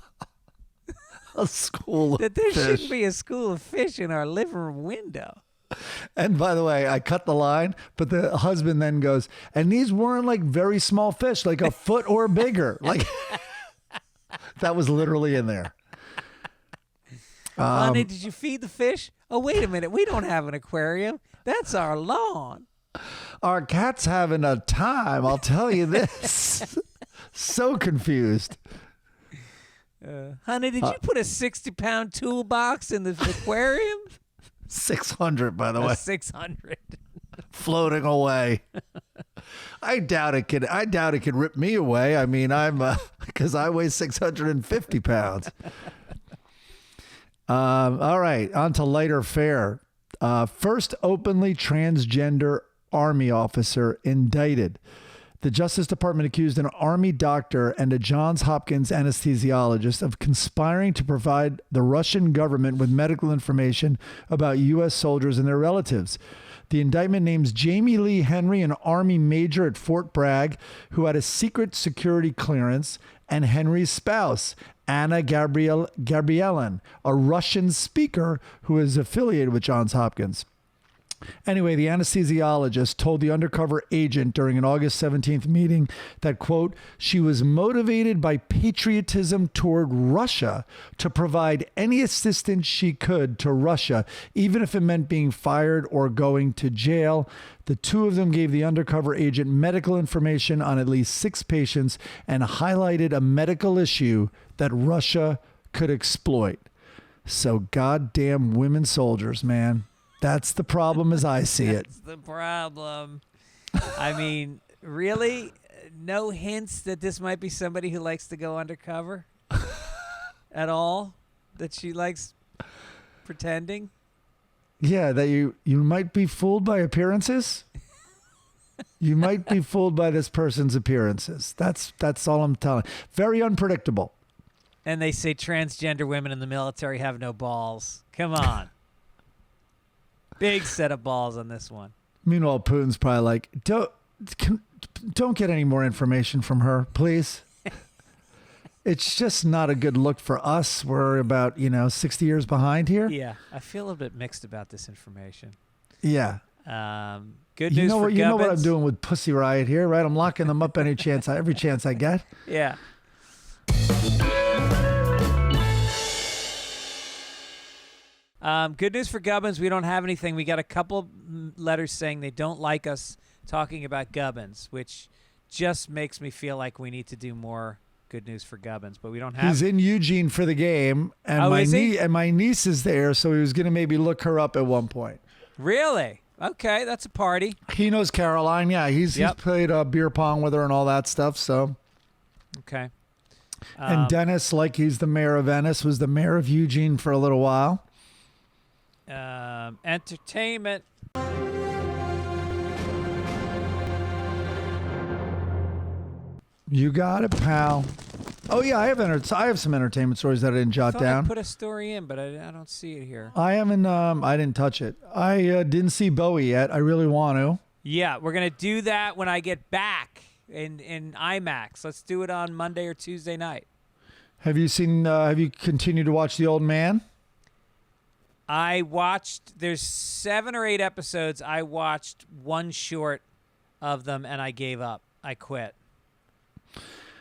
B: a school of
C: that there
B: fish.
C: shouldn't be a school of fish in our living room window.
B: And by the way, I cut the line, but the husband then goes, and these weren't like very small fish, like a foot or bigger. Like that was literally in there.
C: Honey, did you feed the fish? Oh, wait a minute. We don't have an aquarium. That's our lawn.
B: Our cat's having a time, I'll tell you this. So confused.
C: Honey, did you put a 60-pound toolbox in the aquarium?
B: 600, by the way.
C: 600.
B: Floating away. I doubt it could rip me away. I mean, because I weigh 650 pounds. All right, on to lighter fare. First openly transgender Army officer indicted. The Justice Department accused an Army doctor and a Johns Hopkins anesthesiologist of conspiring to provide the Russian government with medical information about U.S. soldiers and their relatives. The indictment names Jamie Lee Henry, an Army major at Fort Bragg, who had a secret security clearance, and Henry's spouse, Anna Gabrielin, a Russian speaker who is affiliated with Johns Hopkins. Anyway, the anesthesiologist told the undercover agent during an August 17th meeting that, quote, she was motivated by patriotism toward Russia to provide any assistance she could to Russia, even if it meant being fired or going to jail. The two of them gave the undercover agent medical information on at least 6 patients and highlighted a medical issue that Russia could exploit. So goddamn women soldiers, man. That's the problem as I see it.
C: That's the problem. I mean, really? No hints that this might be somebody who likes to go undercover at all? That she likes pretending?
B: Yeah, that you might be fooled by appearances? You might be fooled by this person's appearances. That's all I'm telling. Very unpredictable.
C: And they say transgender women in the military have no balls. Come on. Big set of balls on this one.
B: Meanwhile, Putin's probably like, don't get any more information from her, please. It's just not a good look for us. We're about, 60 years behind here.
C: Yeah, I feel a little bit mixed about this information.
B: Yeah.
C: Good news for Gubbins.
B: You know what I'm doing with Pussy Riot here, right? I'm locking them up every chance I get.
C: Yeah. Good news for Gubbins. We don't have anything. We got a couple letters saying they don't like us talking about Gubbins, which just makes me feel like we need to do more good news for Gubbins, but we don't have.
B: He's in Eugene for the game, and my niece is there, so he was going to maybe look her up at one point.
C: Really? Okay, that's a party.
B: He knows Caroline. Yeah, he's played beer pong with her and all that stuff. So.
C: Okay.
B: And Dennis, like he's the mayor of Venice, was the mayor of Eugene for a little while.
C: Entertainment.
B: You got it, pal. Oh yeah, I have some entertainment stories that I didn't jot down.
C: I put a story in, but I don't see it here.
B: I haven't. I didn't touch it. I didn't see Bowie yet. I really want to.
C: Yeah, we're gonna do that when I get back in IMAX. Let's do it on Monday or Tuesday night.
B: Have you seen? Have you continued to watch The Old Man?
C: I watched. There's 7 or 8 episodes. I watched one short of them, and I gave up. I quit.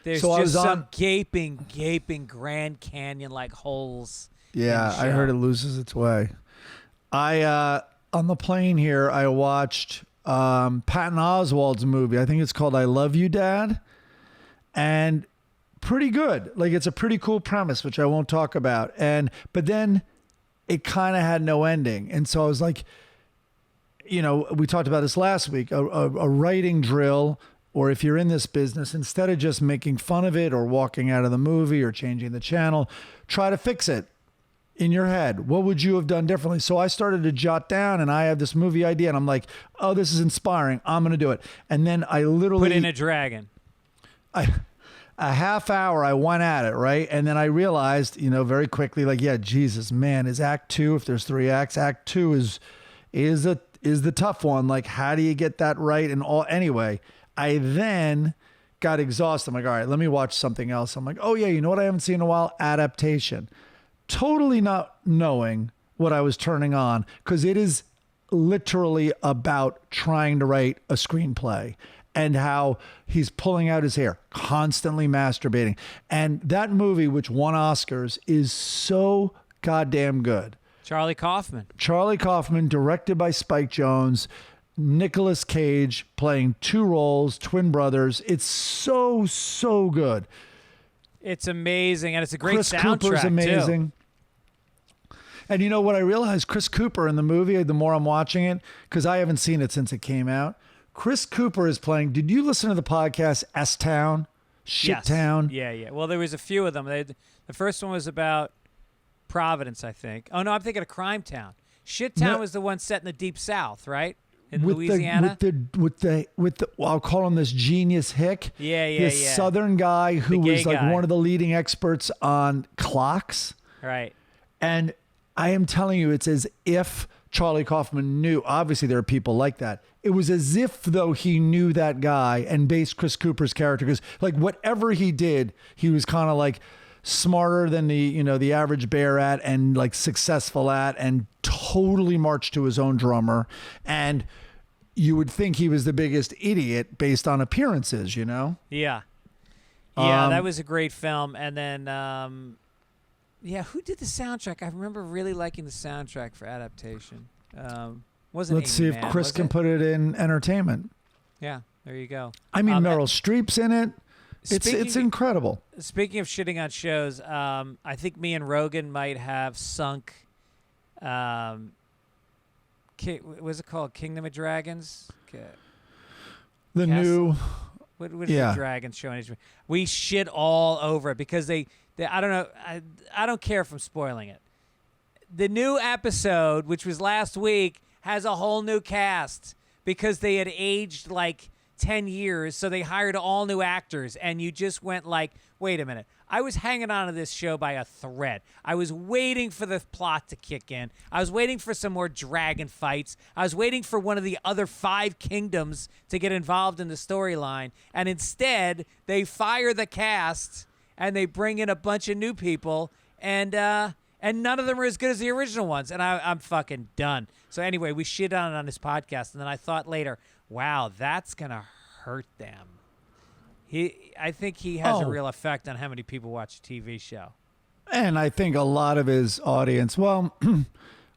C: There's just some gaping Grand Canyon-like holes.
B: Yeah, I heard it loses its way. I on the plane here, I watched Patton Oswalt's movie. I think it's called I Love You, Dad. And pretty good. Like, it's a pretty cool premise, which I won't talk about. But then it kind of had no ending. And so I was like, we talked about this last week, a writing drill. Or if you're in this business, instead of just making fun of it or walking out of the movie or changing the channel, try to fix it in your head. What would you have done differently? So I started to jot down, and I have this movie idea, and I'm like, oh, this is inspiring. I'm going to do it. And then I literally...
C: Put in a dragon.
B: A half hour, I went at it, right? And then I realized, very quickly, like, yeah, Jesus, man, is Act 2, if there's 3 acts, Act 2 is the tough one. Like, how do you get that right? And all... Anyway... I then got exhausted. I'm like, all right, let me watch something else. I'm like, oh yeah, you know what I haven't seen in a while? Adaptation. Totally not knowing what I was turning on, because it is literally about trying to write a screenplay and how he's pulling out his hair, constantly masturbating. And that movie, which won Oscars, is so goddamn good.
C: Charlie Kaufman,
B: directed by Spike Jonze. Nicolas Cage playing 2 roles, twin brothers. It's so good.
C: It's amazing, and it's a great
B: Chris
C: soundtrack
B: Cooper's amazing.
C: Too.
B: And you know what I realized? Chris Cooper in the movie, the more I'm watching it, because I haven't seen it since it came out, Chris Cooper is playing... Did you listen to the podcast S-Town? Shit-Town?
C: Yes. Yeah. Well, there was a few of them. The first one was about Providence, I think. Oh, no, I'm thinking of Crime Town. Shit-Town was the one set in the Deep South, right? In Louisiana?
B: With the I'll call him this genius hick. This Southern guy who was like one of the leading experts on clocks.
C: Right.
B: And I am telling you, it's as if Charlie Kaufman knew. Obviously, there are people like that. It was as if, though, he knew that guy and based Chris Cooper's character. Because, like, whatever he did, he was kind of like smarter than the average bear at, and like successful at, and totally marched to his own drummer. And you would think he was the biggest idiot based on appearances,
C: Yeah. That was a great film. And then, who did the soundtrack? I remember really liking the soundtrack for Adaptation.
B: Let's see if Chris can put it in entertainment.
C: Yeah, there you go.
B: I mean, Meryl Streep's in it. It's incredible.
C: Speaking of shitting on shows, I think me and Rogan might have sunk. What's it called? Kingdom of Dragons.
B: The new.
C: What is the Dragons show on HBO? We shit all over it because they I don't know. I don't care if I'm spoiling it. The new episode, which was last week, has a whole new cast because they had aged like 10 years, so they hired all new actors, and you just went like, wait a minute. I was hanging on to this show by a thread. I was waiting for the plot to kick in. I was waiting for some more dragon fights. I was waiting for one of the other 5 kingdoms to get involved in the storyline. And instead, they fire the cast and they bring in a bunch of new people, and none of them are as good as the original ones. And I'm fucking done. So anyway, we shit on it on this podcast, and then I thought later, wow, that's gonna hurt them. I think he has a real effect on how many people watch a TV show.
B: And I think a lot of his audience, well,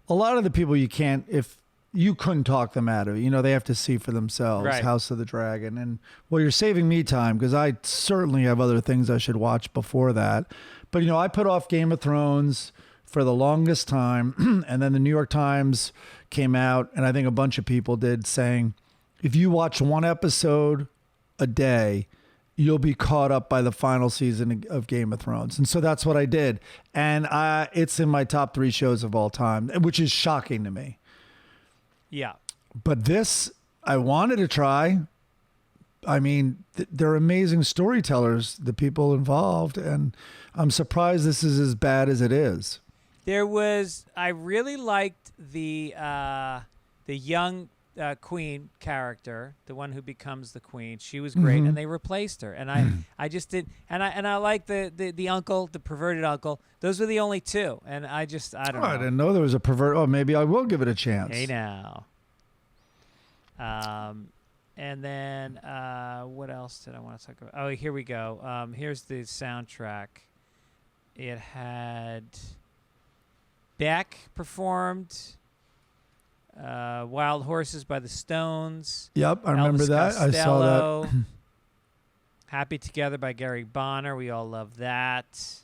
B: a lot of the people if you couldn't talk them out of it, they have to see for themselves,
C: right.
B: House of the Dragon. And well, you're saving me time because I certainly have other things I should watch before that. But, I put off Game of Thrones for the longest time. And then the New York Times came out, and I think a bunch of people did, saying, if you watch one episode a day, you'll be caught up by the final season of Game of Thrones. And so that's what I did. And it's in my top 3 shows of all time, which is shocking to me.
C: Yeah.
B: But this, I wanted to try. I mean, they're amazing storytellers, the people involved. And I'm surprised this is as bad as it is.
C: I really liked the young queen character, the one who becomes the queen. She was great, and they replaced her. And I just did, and I like the uncle, the perverted uncle. Those were the only 2, and I don't know.
B: I didn't know there was a pervert. Oh, maybe I will give it a chance.
C: Hey now. And then what else did I want to talk about? Oh, here we go. Here's the soundtrack. It had Beck performed. Wild Horses by the Stones.
B: Yep, I remember
C: Elvis
B: that.
C: Costello.
B: I saw that.
C: Happy Together by Gary Bonner. We all love that.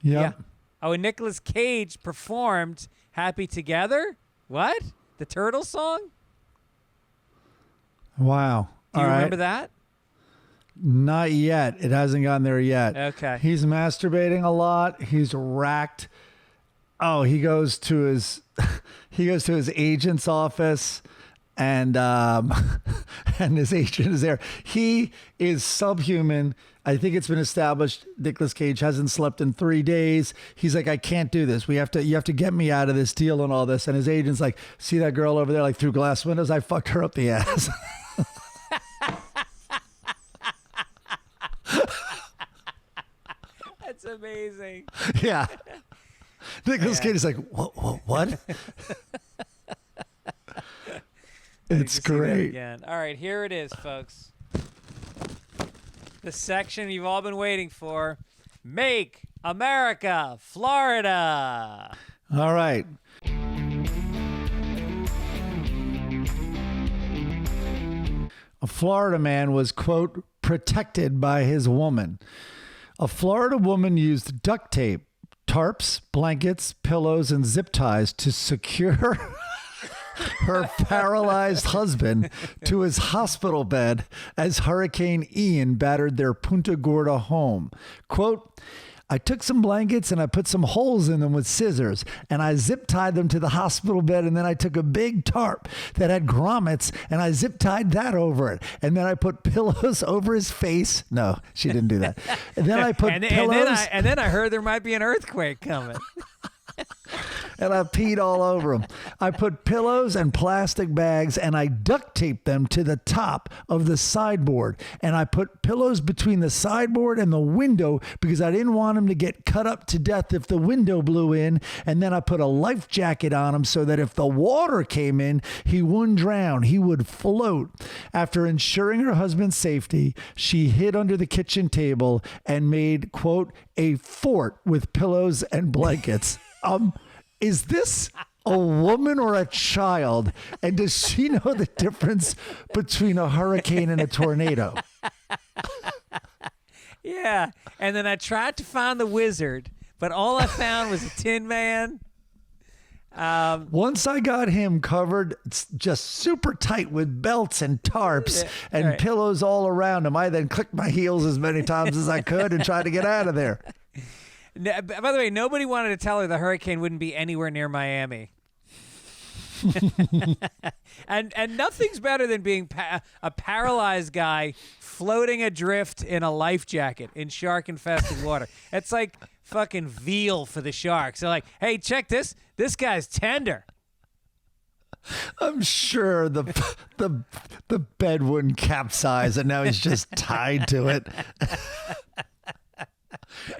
B: Yep.
C: Yeah. Oh, and Nicolas Cage performed Happy Together? What? The Turtle song?
B: Wow.
C: Do you remember that?
B: Not yet. It hasn't gotten there yet.
C: Okay.
B: He's masturbating a lot. He's racked. Oh, he goes to his agent's office, and his agent is there. He is subhuman. I think it's been established Nicolas Cage hasn't slept in 3 days. He's like, I can't do this. You have to get me out of this deal and all this. And his agent's like, see that girl over there, like through glass windows? I fucked her up the ass.
C: That's amazing.
B: Yeah. Nicolas Cage is like, what? It's great.
C: Again. All right, here it is, folks. The section you've all been waiting for. Make America Florida.
B: All right. A Florida man was, quote, protected by his woman. A Florida woman used duct tape, tarps, blankets, pillows, and zip ties to secure her paralyzed husband to his hospital bed as Hurricane Ian battered their Punta Gorda home. Quote, I took some blankets and I put some holes in them with scissors and I zip tied them to the hospital bed, and then I took a big tarp that had grommets and I zip tied that over it, and then I put pillows over his face. No, she didn't do that. And then I put pillows.
C: And then I heard there might be an earthquake coming.
B: And I peed all over them. I put pillows and plastic bags and I duct taped them to the top of the sideboard. And I put pillows between the sideboard and the window because I didn't want him to get cut up to death if the window blew in. And then I put a life jacket on him so that if the water came in, he wouldn't drown. He would float. After ensuring her husband's safety, she hid under the kitchen table and made, quote, a fort with pillows and blankets. Is this a woman or a child? And does she know the difference between a hurricane and a tornado?
C: Yeah. And then I tried to find the wizard, but all I found was a Tin Man.
B: Once I got him covered just super tight with belts and tarps and pillows all around him, I then clicked my heels as many times as I could and tried to get out of there.
C: By the way, nobody wanted to tell her the hurricane wouldn't be anywhere near Miami. and nothing's better than being a paralyzed guy floating adrift in a life jacket in shark-infested water. It's like fucking veal for the sharks. They're like, hey, check this. This guy's tender.
B: I'm sure the bed wouldn't capsize, and now he's just tied to it.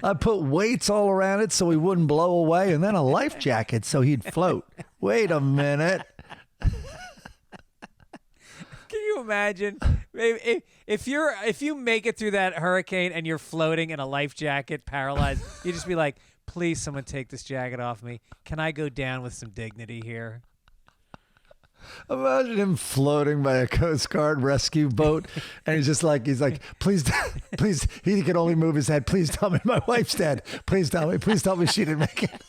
B: I put weights all around it so he wouldn't blow away, and then a life jacket so he'd float. Wait a minute.
C: Can you imagine if you make it through that hurricane and you're floating in a life jacket, paralyzed? You just be like, please, someone take this jacket off me. Can I go down with some dignity here?
B: Imagine him floating by a Coast Guard rescue boat, and he's like, please, please. He can only move his head. Please tell me my wife's dead. Please tell me she didn't make it.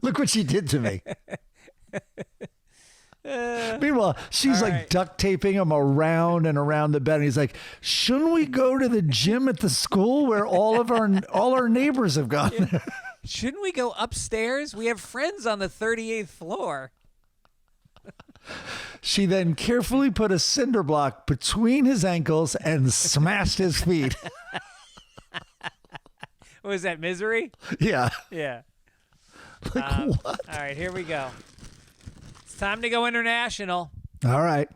B: Look what she did to me. Meanwhile, she's like duct taping him around and around the bed, and he's like, shouldn't we go to the gym at the school where all our neighbors have gone?
C: Yeah. Shouldn't we go upstairs? We have friends on the 38th floor.
B: She then carefully put a cinder block between his ankles and smashed his feet.
C: Was that Misery?
B: Yeah.
C: Yeah.
B: Like what?
C: All right, here we go. It's time to go international.
B: All right.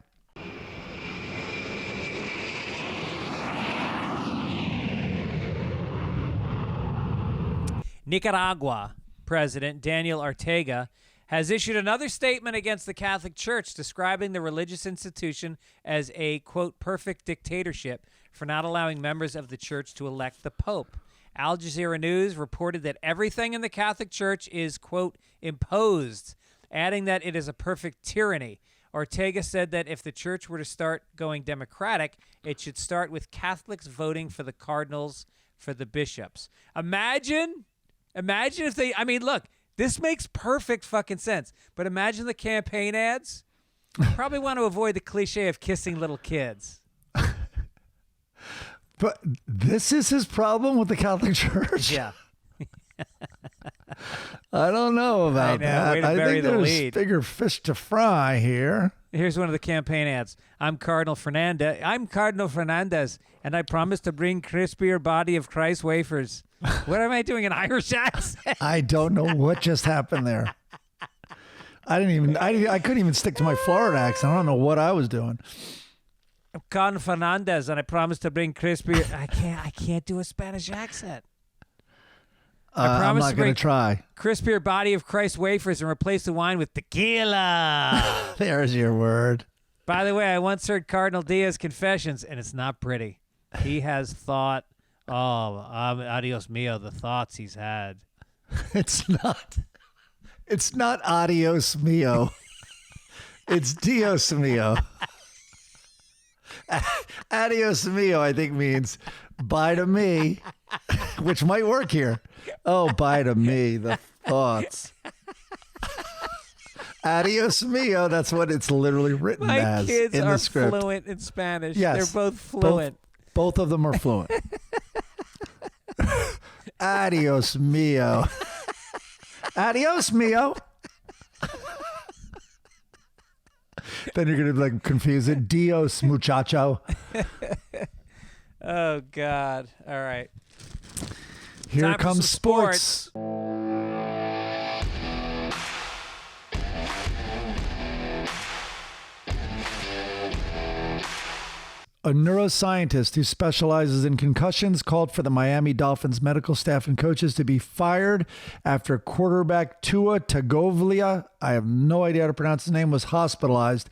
C: Nicaragua President Daniel Ortega has issued another statement against the Catholic Church, describing the religious institution as a, quote, perfect dictatorship for not allowing members of the church to elect the Pope. Al Jazeera News reported that everything in the Catholic Church is, quote, imposed, adding that it is a perfect tyranny. Ortega said that if the church were to start going democratic, it should start with Catholics voting for the cardinals, for the bishops. Imagine if they, look, this makes perfect fucking sense. But imagine the campaign ads. Probably want to avoid the cliche of kissing little kids.
B: But this is his problem with the Catholic Church?
C: Yeah.
B: I don't know about that.
C: Way to
B: I
C: bury
B: think
C: the
B: there's
C: lead.
B: bigger fish to fry here.
C: Here's one of the campaign ads. I'm Cardinal Fernandez, and I promise to bring crispier body of Christ wafers. What am I doing, an Irish accent?
B: I don't know what just happened there. I couldn't even stick to my Florida accent. I don't know what I was doing.
C: I'm Cardinal Fernandez, and I promise to bring crispier. I can't do a Spanish accent.
B: I'm not going to try.
C: Crispier body of Christ wafers and replace the wine with tequila.
B: There's your word.
C: By the way, I once heard Cardinal Diaz confessions, and it's not pretty. He has thought, adios mio, the thoughts he's had.
B: It's not adios mio. It's Dios mio. Adios mio, I think, means bye to me, which might work here. Oh, bye to me, the thoughts. Adios mio, that's what it's literally written as in the script.
C: My kids are fluent in Spanish.
B: Yes.
C: They're both fluent.
B: Both of them are fluent. Adios mio. Adios mio. Then you're going to like confuse it. Dios muchacho.
C: Oh, God. All right.
B: Here
C: Time
B: comes sports. A neuroscientist who specializes in concussions called for the Miami Dolphins medical staff and coaches to be fired after quarterback Tua Tagovailoa, I have no idea how to pronounce his name, was hospitalized.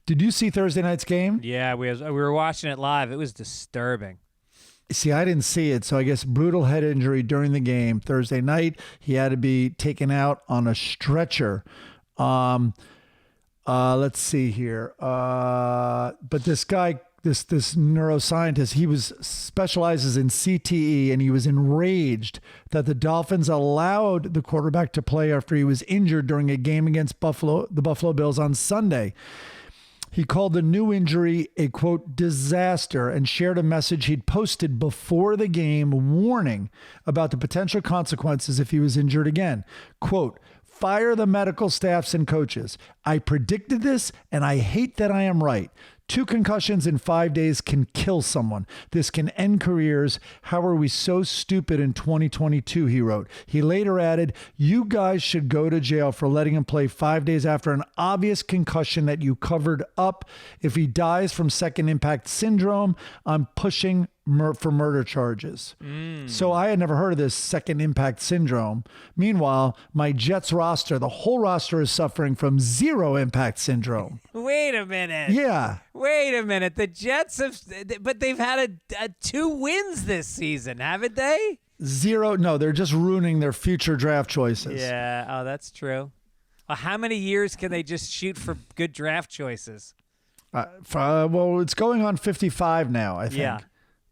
B: Did you see Thursday night's game?
C: Yeah, we were watching it live. It was disturbing.
B: See, I didn't see it, so I guess brutal head injury during the game. Thursday night, he had to be taken out on a stretcher. Let's see here. But this guy, this neuroscientist, he specializes in CTE, and he was enraged that the Dolphins allowed the quarterback to play after he was injured during a game against the Buffalo Bills on Sunday. He called the new injury a, quote, disaster, and shared a message he'd posted before the game warning about the potential consequences if he was injured again. Quote, Fire the medical staffs and coaches. I predicted this, and I hate that I am right. 2 concussions in 5 days can kill someone. This can end careers. How are we so stupid in 2022, he wrote. He later added, you guys should go to jail for letting him play 5 days after an obvious concussion that you covered up. If he dies from second impact syndrome, I'm pushing for murder charges. So I had never heard of this second impact syndrome. Meanwhile, my Jets roster, the whole roster is suffering from zero impact syndrome.
C: Wait a minute.
B: Yeah.
C: Wait a minute. The Jets have, but they've had 2 wins this season, haven't they?
B: Zero. No, they're just ruining their future draft choices.
C: Yeah. Oh, that's true. Well, how many years can they just shoot for good draft choices?
B: Well, it's going on 55 now, I think.
C: Yeah.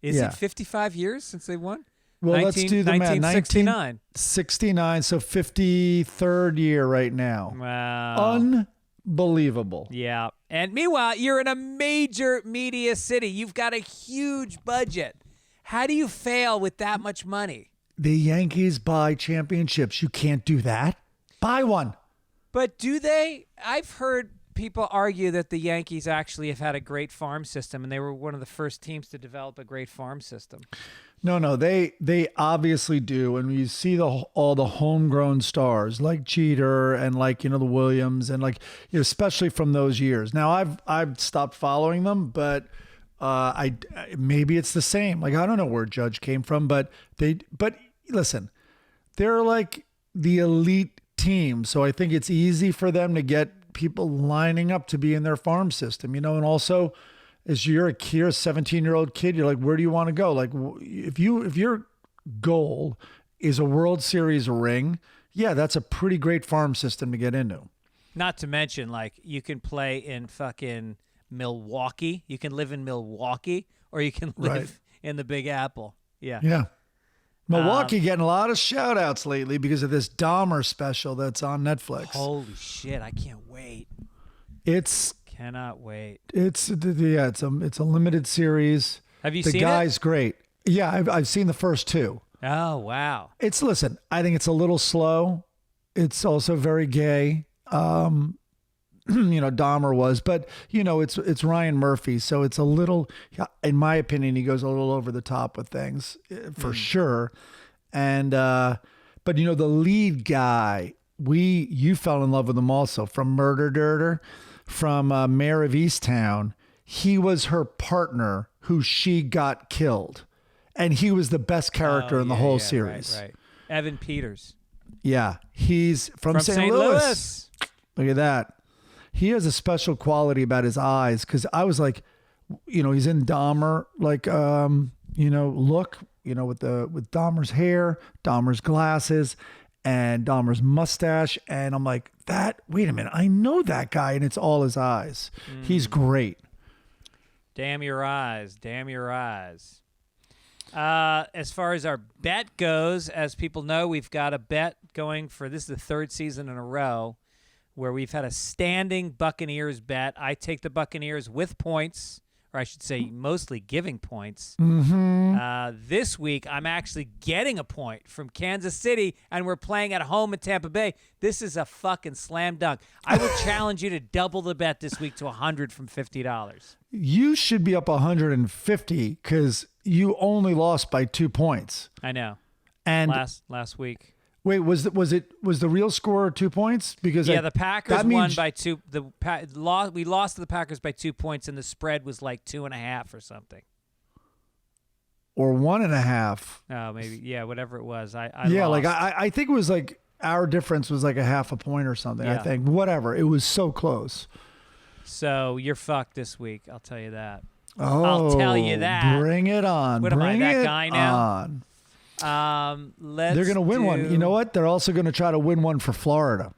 C: Is it 55 years since they won?
B: Well, let's do the math.
C: 1969.
B: 69, so 53rd year right now.
C: Wow.
B: Unbelievable.
C: Yeah. And meanwhile, you're in a major media city. You've got a huge budget. How do you fail with that much money?
B: The Yankees buy championships. You can't do that. Buy one.
C: But do they? I've heard people argue that the Yankees actually have had a great farm system, and they were one of the first teams to develop a great farm system.
B: No, they obviously do. And you see all the homegrown stars like Jeter and like, the Williams and like, especially from those years. Now I've stopped following them, but maybe it's the same. Like, I don't know where Judge came from, but listen, they're like the elite team. So I think it's easy for them to get people lining up to be in their farm system, and also as you're a 17-year-old kid, you're like, where do you want to go? Like, if your goal is a World Series ring, yeah, that's a pretty great farm system to get into.
C: Not to mention, like, you can play in fucking Milwaukee. You can live in Milwaukee, or you can live in the Big Apple. Yeah.
B: Yeah. Milwaukee getting a lot of shout outs lately because of this Dahmer special that's on Netflix.
C: Holy shit, I can't wait. Cannot wait.
B: It's a limited series.
C: Have you seen it?
B: The guy's great. Yeah, I've seen the first 2.
C: Oh, wow.
B: Listen, I think it's a little slow. It's also very gay. Dahmer was, but it's Ryan Murphy, so it's a little, in my opinion, he goes a little over the top with things for sure. And but the lead guy, you fell in love with him also from Murder Dirter, from Mayor of Easttown. He was her partner who she got killed, and he was the best character in the whole series.
C: Right. Evan Peters.
B: Yeah, he's from St. Louis. Look at that. He has a special quality about his eyes, because I was like, he's in Dahmer, like, look, with Dahmer's hair, Dahmer's glasses, and Dahmer's mustache, and I'm like, wait a minute, I know that guy, and it's all his eyes. He's great.
C: Damn your eyes. Damn your eyes. As far as our bet goes, as people know, we've got a bet going for, this is the 3rd season in a row, where we've had a standing Buccaneers bet. I take the Buccaneers with points, or I should say mostly giving points. This week, I'm actually getting a point from Kansas City, and we're playing at home in Tampa Bay. This is a fucking slam dunk. I will challenge you to double the bet this week to $100 from $50.
B: You should be up 150 because you only lost by 2 points.
C: I know.
B: And
C: last week.
B: Wait, was the real score 2 points? Because
C: the Packers won by 2. We lost to the Packers by 2 points, and the spread was like 2.5 or something.
B: Or 1.5.
C: Oh, maybe. Yeah, whatever it was. I
B: yeah,
C: lost.
B: like I think it was like our difference was like a half a point or something.
C: Yeah.
B: I think whatever. It was so close.
C: So you're fucked this week. I'll tell you that.
B: Oh,
C: I'll tell you that.
B: Bring it on.
C: What
B: bring
C: am I, that
B: it
C: guy now?
B: On.
C: They're
B: going to win one. You know what? They're also going to try to win one for Florida.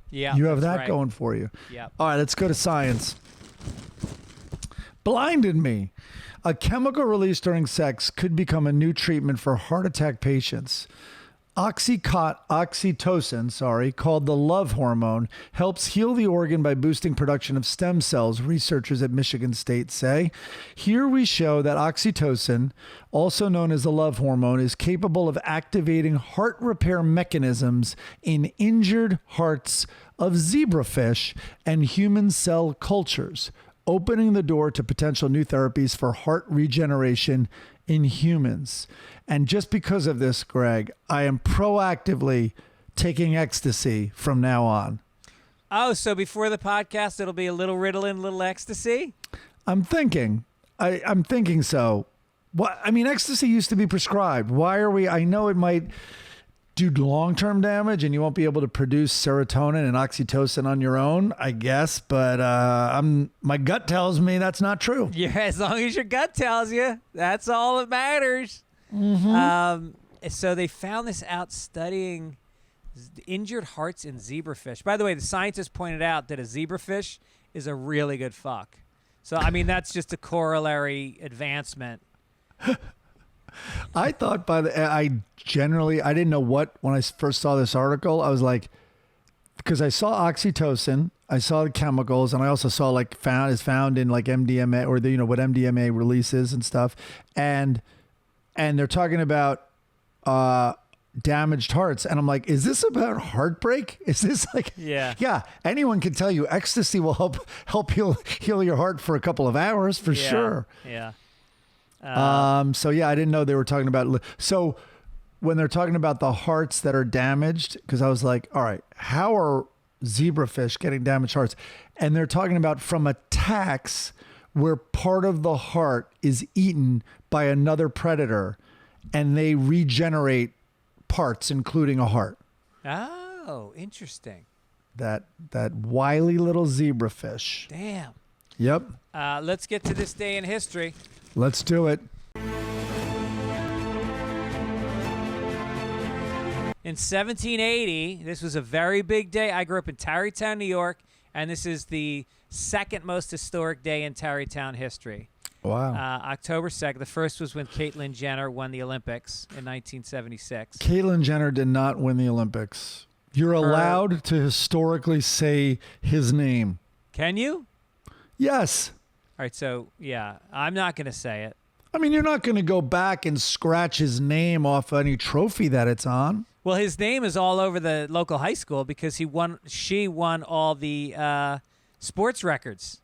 C: Yeah,
B: you have that
C: right.
B: going for you.
C: Yeah.
B: All right, let's go to science. Blinded me. A chemical released during sex could become a new treatment for heart attack patients. Oxytocin, called the love hormone, helps heal the organ by boosting production of stem cells, researchers at Michigan State say. Here we show that oxytocin, also known as the love hormone, is capable of activating heart repair mechanisms in injured hearts of zebrafish and human cell cultures, opening the door to potential new therapies for heart regeneration in humans. And just because of this, Greg, I am proactively taking ecstasy from now on.
C: Oh, so before the podcast, it'll be a little Ritalin, a little ecstasy?
B: I'm thinking so. What, I mean, ecstasy used to be prescribed. Why are we? I know it might do long-term damage and you won't be able to produce serotonin and oxytocin on your own, I guess. But my gut tells me that's not true.
C: Yeah, as long as your gut tells you, that's all that matters. So they found this out studying injured hearts in zebrafish. By the way, the scientists pointed out that a zebrafish is a really good fuck. So, I mean, that's just a corollary advancement.
B: I thought I didn't know what, when I first saw this article, I was like, because I saw oxytocin, I saw the chemicals, and I also saw like found in like MDMA or what MDMA releases and stuff. And they're talking about damaged hearts. And I'm like, is this about heartbreak? Is this like, yeah, anyone can tell you ecstasy will help heal your heart for a couple of hours for sure.
C: Yeah.
B: So yeah, I didn't know they were talking about, so when they're talking about the hearts that are damaged, because I was like, all right, how are zebrafish getting damaged hearts? And they're talking about from attacks where part of the heart is eaten by another predator and they regenerate parts, including a heart.
C: Oh, interesting.
B: That wily little zebrafish.
C: Damn.
B: Yep.
C: Let's get to this day in history.
B: Let's do it.
C: In 1780, this was a very big day. I grew up in Tarrytown, New York, and this is the second most historic day in Tarrytown history.
B: Wow.
C: October 2nd. The first was when Caitlyn Jenner won the Olympics in 1976.
B: Caitlyn Jenner did not win the Olympics. You're allowed to historically say his name.
C: Can you?
B: Yes.
C: All right, so, yeah, I'm not going to say it.
B: I mean, you're not going to go back and scratch his name off any trophy that it's on.
C: Well, his name is all over the local high school because she won all the sports records,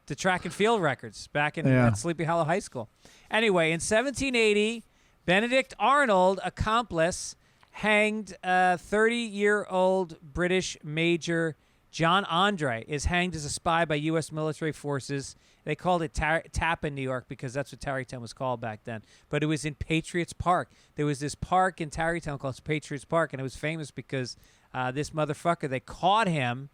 C: the track and field records back at Sleepy Hollow High School. Anyway, in 1780, Benedict Arnold, accomplice, hanged 30-year-old British Major John Andre is hanged as a spy by U.S. military forces. They called it Tappan, New York, because that's what Tarrytown was called back then. But it was in Patriots Park. There was this park in Tarrytown called Patriots Park, and it was famous because this motherfucker, they caught him.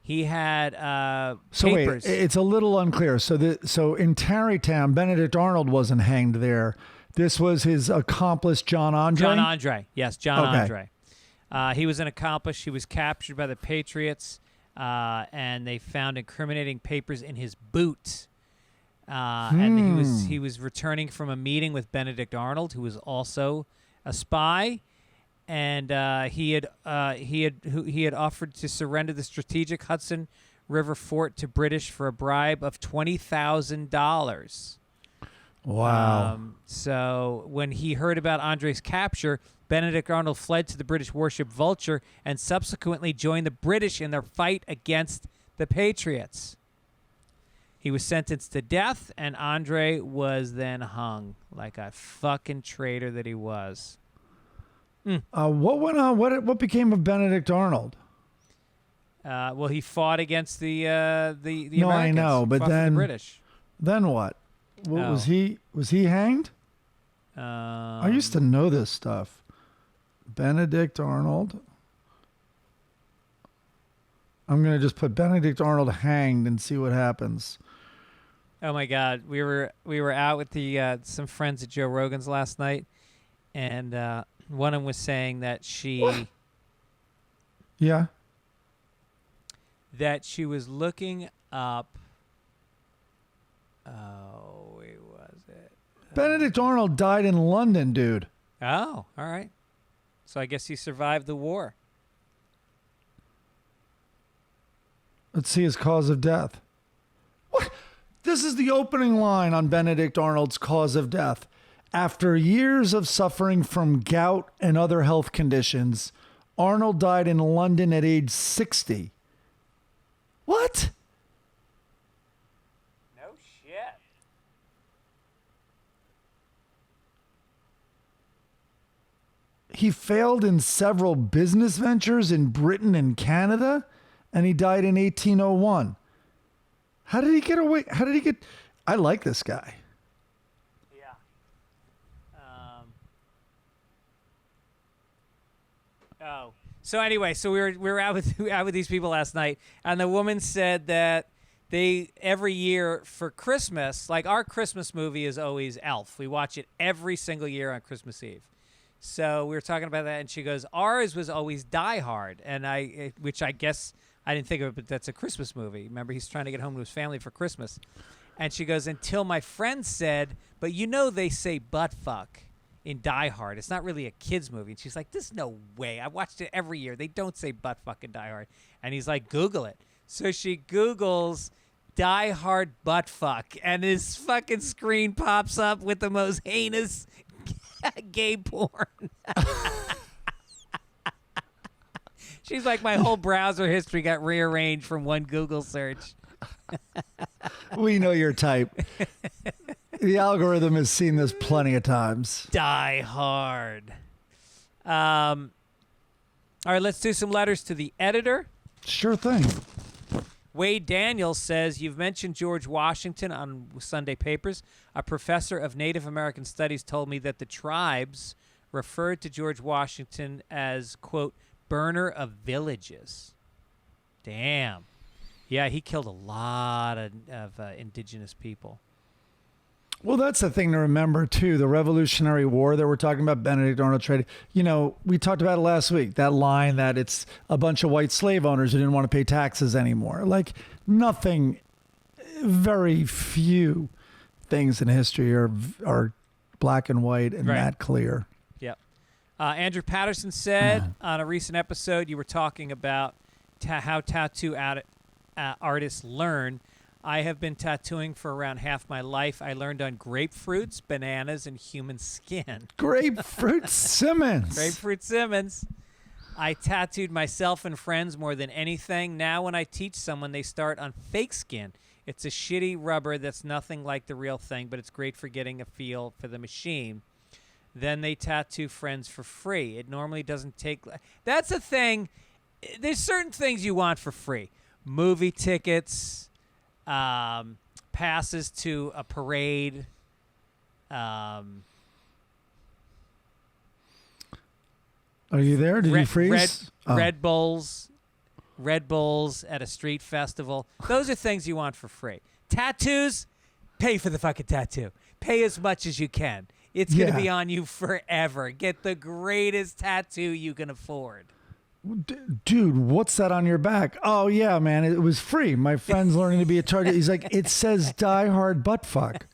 C: He had papers.
B: Wait, it's a little unclear. So in Tarrytown, Benedict Arnold wasn't hanged there. This was his accomplice, John Andre?
C: John Andre. Yes, John Andre. He was an accomplice. He was captured by the Patriots, and they found incriminating papers in his boot. And he was returning from a meeting with Benedict Arnold, who was also a spy, and he had offered to surrender the strategic Hudson River fort to British for a bribe of $20,000.
B: Wow.
C: So when he heard about Andre's capture, Benedict Arnold fled to the British warship Vulture and subsequently joined the British in their fight against the Patriots. He was sentenced to death, and Andre was then hung like a fucking traitor that he was.
B: What went on? What became of Benedict Arnold?
C: Well, he fought against the Americans.
B: No, I know, but
C: fought for
B: then
C: the British.
B: Then what? Was he hanged? I used to know this stuff. Benedict Arnold. I'm gonna just put Benedict Arnold hanged and see what happens.
C: Oh my God, we were out with some friends at Joe Rogan's last night, and one of them was saying that she was looking up. Oh, where was it?
B: Benedict Arnold died in London, dude.
C: Oh, all right. So I guess he survived the war.
B: Let's see his cause of death. What? This is the opening line on Benedict Arnold's cause of death. After years of suffering from gout and other health conditions, Arnold died in London at age 60. What?
C: No shit.
B: He failed in several business ventures in Britain and Canada, and he died in 1801. How did he get away? How did he get... I like this guy.
C: Yeah. Oh. So anyway, so we were out with these people last night, and the woman said that they every year for Christmas, like our Christmas movie is always Elf. We watch it every single year on Christmas Eve. So we were talking about that, and she goes, ours was always Die Hard, and which I guess I didn't think of it, but that's a Christmas movie. Remember, he's trying to get home to his family for Christmas. And she goes, until my friend said, but you know they say butt fuck in Die Hard. It's not really a kid's movie. And she's like, there's no way. I watched it every year. They don't say butt fuck in Die Hard. And he's like, Google it. So she Googles Die Hard butt fuck, and his fucking screen pops up with the most heinous gay porn. She's like, my whole browser history got rearranged from one Google search.
B: We know your type. The algorithm has seen this plenty of times.
C: Die Hard. All right, let's do some letters to the editor.
B: Sure thing.
C: Wade Daniels says, you've mentioned George Washington on Sunday Papers. A professor of Native American Studies told me that the tribes referred to George Washington as, quote, burner of villages. Damn. Yeah, he killed a lot of indigenous people.
B: Well, that's the thing to remember, too. The Revolutionary War that we're talking about, Benedict Arnold tried. You know, we talked about it last week, that line that it's a bunch of white slave owners who didn't want to pay taxes anymore. Like, nothing, very few things in history are black and white and that clear.
C: Yep. Andrew Patterson said on a recent episode, you were talking about how tattoo artists learn. I have been tattooing for around half my life. I learned on grapefruits, bananas, and human skin.
B: Grapefruit Simmons.
C: Grapefruit Simmons. I tattooed myself and friends more than anything. Now when I teach someone, they start on fake skin. It's a shitty rubber that's nothing like the real thing, but it's great for getting a feel for the machine. Then they tattoo friends for free. It normally doesn't take... That's the thing. There's certain things you want for free. Movie tickets... passes to a parade.
B: Are you there? Did you freeze?
C: Red Bulls at a street festival. Those are things you want for free. Tattoos, pay for the fucking tattoo. Pay as much as you can. It's going to be on you forever. Get the greatest tattoo you can afford.
B: Dude, what's that on your back? Oh, yeah, man, it was free. My friend's learning to be a target. He's like, it says Die Hard butt fuck.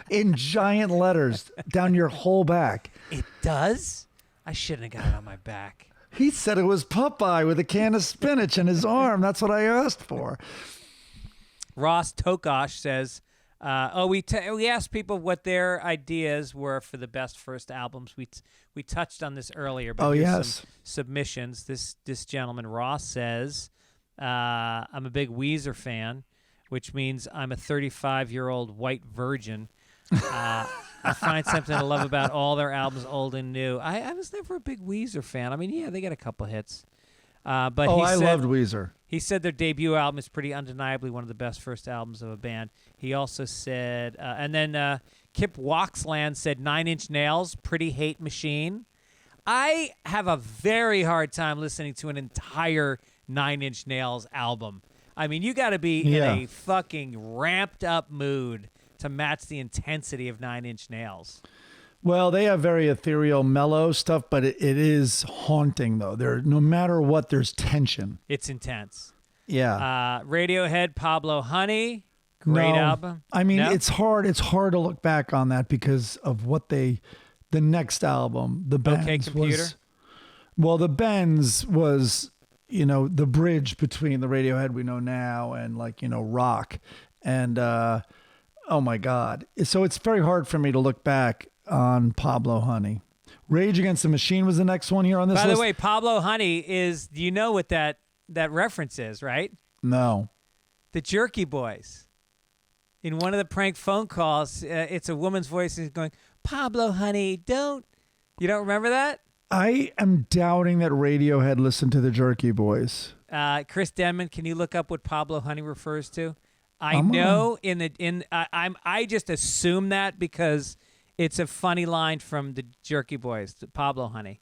B: In giant letters down your whole back.
C: It does? I shouldn't have got it on my back.
B: He said it was Popeye with a can of spinach in his arm. That's what I asked for.
C: Ross Tokosh says, we asked people what their ideas were for the best first albums. We touched on this earlier, but some submissions. This gentleman, Ross, says, I'm a big Weezer fan, which means I'm a 35-year-old white virgin. I find something to love about all their albums, old and new. I was never a big Weezer fan. I mean, yeah, they got a couple hits. But
B: I loved Weezer.
C: He said their debut album is pretty undeniably one of the best first albums of a band. He also said, and then Kip Waxland said 9 Inch Nails, Pretty Hate Machine. I have a very hard time listening to an entire 9 Inch Nails album. I mean, you got to be in a fucking ramped up mood to match the intensity of 9 Inch Nails.
B: Well, they have very ethereal, mellow stuff, but it is haunting, though. No matter what, there's tension.
C: It's intense.
B: Yeah.
C: Radiohead, Pablo Honey, great album.
B: I mean, it's hard. It's hard to look back on that because of what they The next album, the Benz,
C: OK Computer?
B: The Benz was, the bridge between the Radiohead we know now and rock. And oh my God. So it's very hard for me to look back on Pablo Honey. Rage Against the Machine was the next one here on this list.
C: By the way, Pablo Honey is, do you know what that reference is, right?
B: No.
C: The Jerky Boys. In one of the prank phone calls, it's a woman's voice and going, Pablo Honey, don't. You don't remember that?
B: I am doubting that Radiohead listened to the Jerky Boys.
C: Chris Denman, can you look up what Pablo Honey refers to? I just assume that because it's a funny line from the Jerky Boys, Pablo Honey.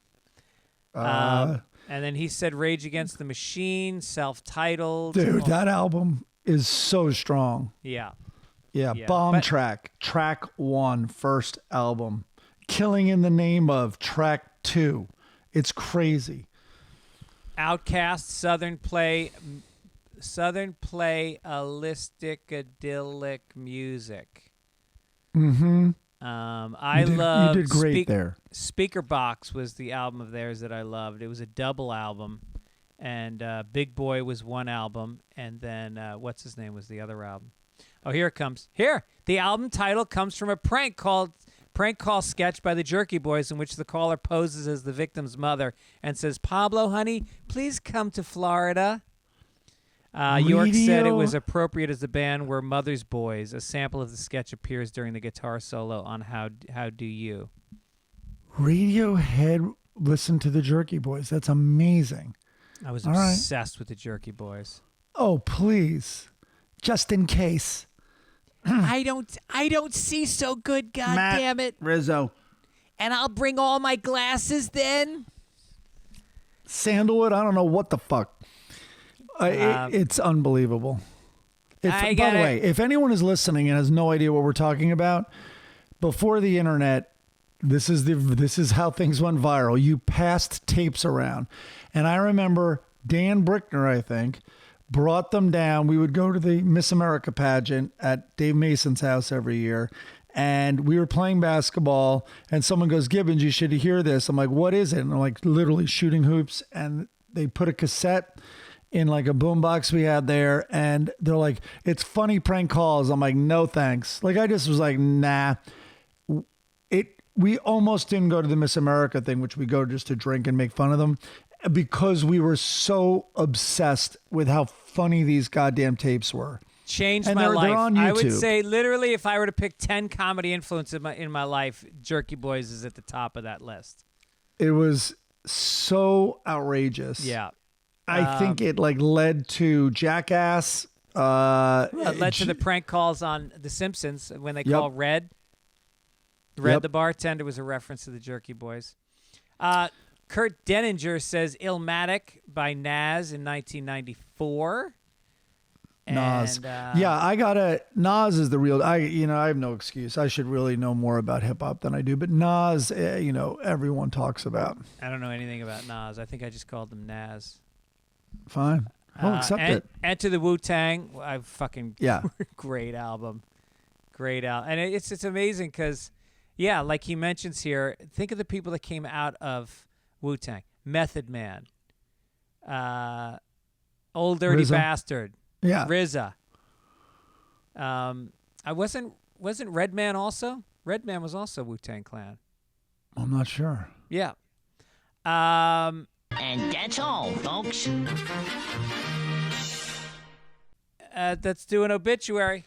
C: And then he said Rage Against the Machine, self-titled.
B: Dude, that album is so strong.
C: Yeah.
B: Yeah, track 1, first album. Killing in the Name of, track 2. It's crazy.
C: Outcast, Southern Playalistic idyllic music.
B: Mm-hmm.
C: You
B: did great there.
C: Speaker Box was the album of theirs that I loved. It was a double album, and Big Boy was one album, and then what's his name was the other album. Oh, here it comes. Here, the album title comes from a prank call sketch by the Jerky Boys in which the caller poses as the victim's mother and says, Pablo, honey, please come to Florida. York said it was appropriate as the band were Mother's Boys. A sample of the sketch appears during the guitar solo on How Do You.
B: Radiohead listened to the Jerky Boys. That's amazing.
C: I was obsessed with the Jerky Boys.
B: Oh, please. Just in case.
C: I don't see so good, damn it.
B: Rizzo.
C: And I'll bring all my glasses then.
B: Sandalwood, I don't know what the fuck. It's unbelievable. By the way, if anyone is listening and has no idea what we're talking about, before the internet, this is how things went viral. You passed tapes around. And I remember Dan Brickner, I think, brought them down. We would go to the Miss America pageant at Dave Mason's house every year. And we were playing basketball and someone goes, Gibbons, you should hear this. I'm like, what is it? And I'm like, literally shooting hoops. And they put a cassette in like a boombox we had there. And they're like, it's funny prank calls. I'm like, no, thanks. Like, I just was like, nah. We almost didn't go to the Miss America thing, which we go just to drink and make fun of them, because we were so obsessed with how funny these goddamn tapes were.
C: Changed my life. They're on YouTube. I would say literally if I were to pick 10 comedy influences in my life, Jerky Boys is at the top of that list.
B: It was so outrageous.
C: Yeah.
B: I think it led to Jackass.
C: It led to the prank calls on The Simpsons when they call Red. Red the bartender was a reference to the Jerky Boys. Kurt Denninger says Illmatic by Nas in 1994.
B: Nas. Nas is the real, I have no excuse. I should really know more about hip hop than I do, but Nas, everyone talks about.
C: I don't know anything about Nas. I think I just called him Nas.
B: Fine. I'll accept it.
C: Enter the Wu-Tang. Great album. Great album. And it's amazing because, like he mentions here, think of the people that came out of Wu-Tang. Method Man. Old Dirty
B: RZA.
C: Bastard.
B: Yeah.
C: RZA. I wasn't Redman also? Redman was also Wu-Tang Clan.
B: I'm not sure.
C: Yeah.
F: And that's all, folks.
C: Let's do an obituary.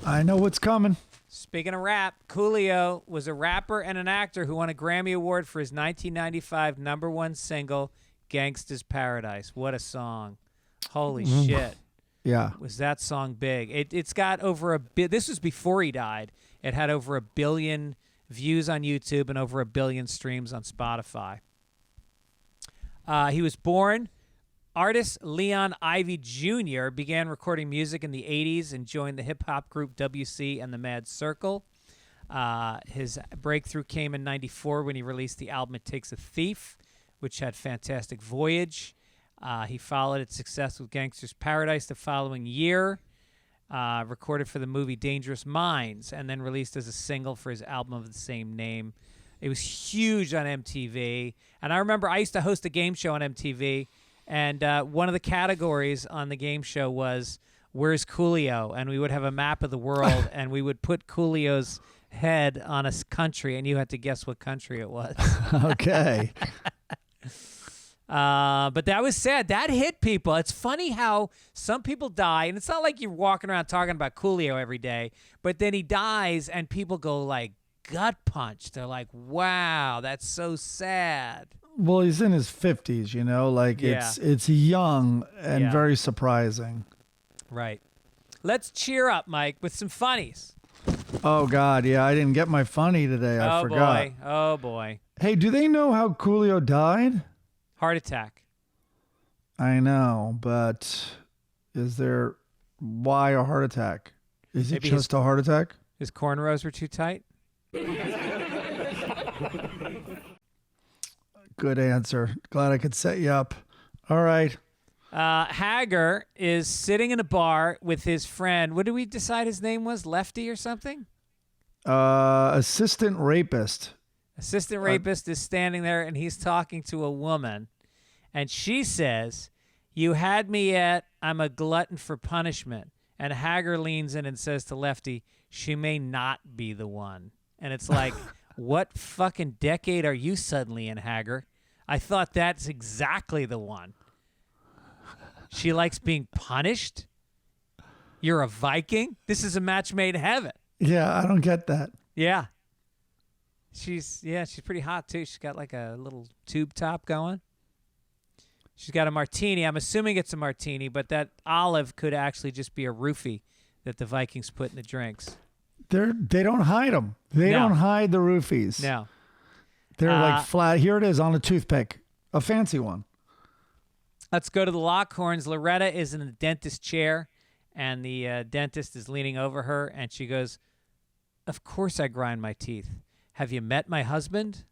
B: I know what's coming.
C: Speaking of rap, Coolio was a rapper and an actor who won a Grammy Award for his 1995 #1 single, Gangsta's Paradise. What a song. Holy shit.
B: Yeah.
C: Was that song big? It's got over this was before he died. It had over 1 billion views on YouTube and over 1 billion streams on Spotify. He was born. Artist Leon Ivy Jr. began recording music in the 80s and joined the hip-hop group WC and the Mad Circle. His breakthrough came in 94 when he released the album It Takes a Thief, which had Fantastic Voyage. He followed its success with Gangsta's Paradise the following year, recorded for the movie Dangerous Minds, and then released as a single for his album of the same name. It was huge on MTV. And I remember I used to host a game show on MTV, and one of the categories on the game show was Where's Coolio? And we would have a map of the world, and we would put Coolio's head on a country, and you had to guess what country it was.
B: Okay.
C: But that was sad. That hit people. It's funny how some people die, and it's not like you're walking around talking about Coolio every day, but then he dies, and people go like gut punch. They're like, wow, that's so sad.
B: Well, he's in his 50s, you know, like it's young and very surprising.
C: Right. Let's cheer up, Mike, with some funnies.
B: Oh, God. Yeah, I didn't get my funny today. I forgot.
C: Boy. Oh, boy.
B: Hey, do they know how Coolio died?
C: Heart attack.
B: I know, but why a heart attack? Is
C: Maybe
B: it just a heart attack?
C: His cornrows were too tight?
B: Good answer. Glad I could set you up. All right.
C: Hager is sitting in a bar with his friend. What did we decide his name was? Lefty or something?
B: Assistant rapist.
C: Assistant rapist is standing there, and he's talking to a woman. And she says, "You had me at, I'm a glutton for punishment." And Hager leans in and says to Lefty, "She may not be the one." And it's like, what fucking decade are you suddenly in, Hager? I thought that's exactly the one. She likes being punished? You're a Viking? This is a match made in heaven.
B: Yeah, I don't get that.
C: Yeah. She's pretty hot too. She's got like a little tube top going. She's got a martini. I'm assuming it's a martini, but that olive could actually just be a roofie that the Vikings put in the drinks.
B: They don't hide them. They don't hide the roofies.
C: No.
B: They're like flat. Here it is on a toothpick. A fancy one.
C: Let's go to the Lockhorns. Loretta is in the dentist chair, and the dentist is leaning over her, and she goes, "Of course I grind my teeth. Have you met my husband?"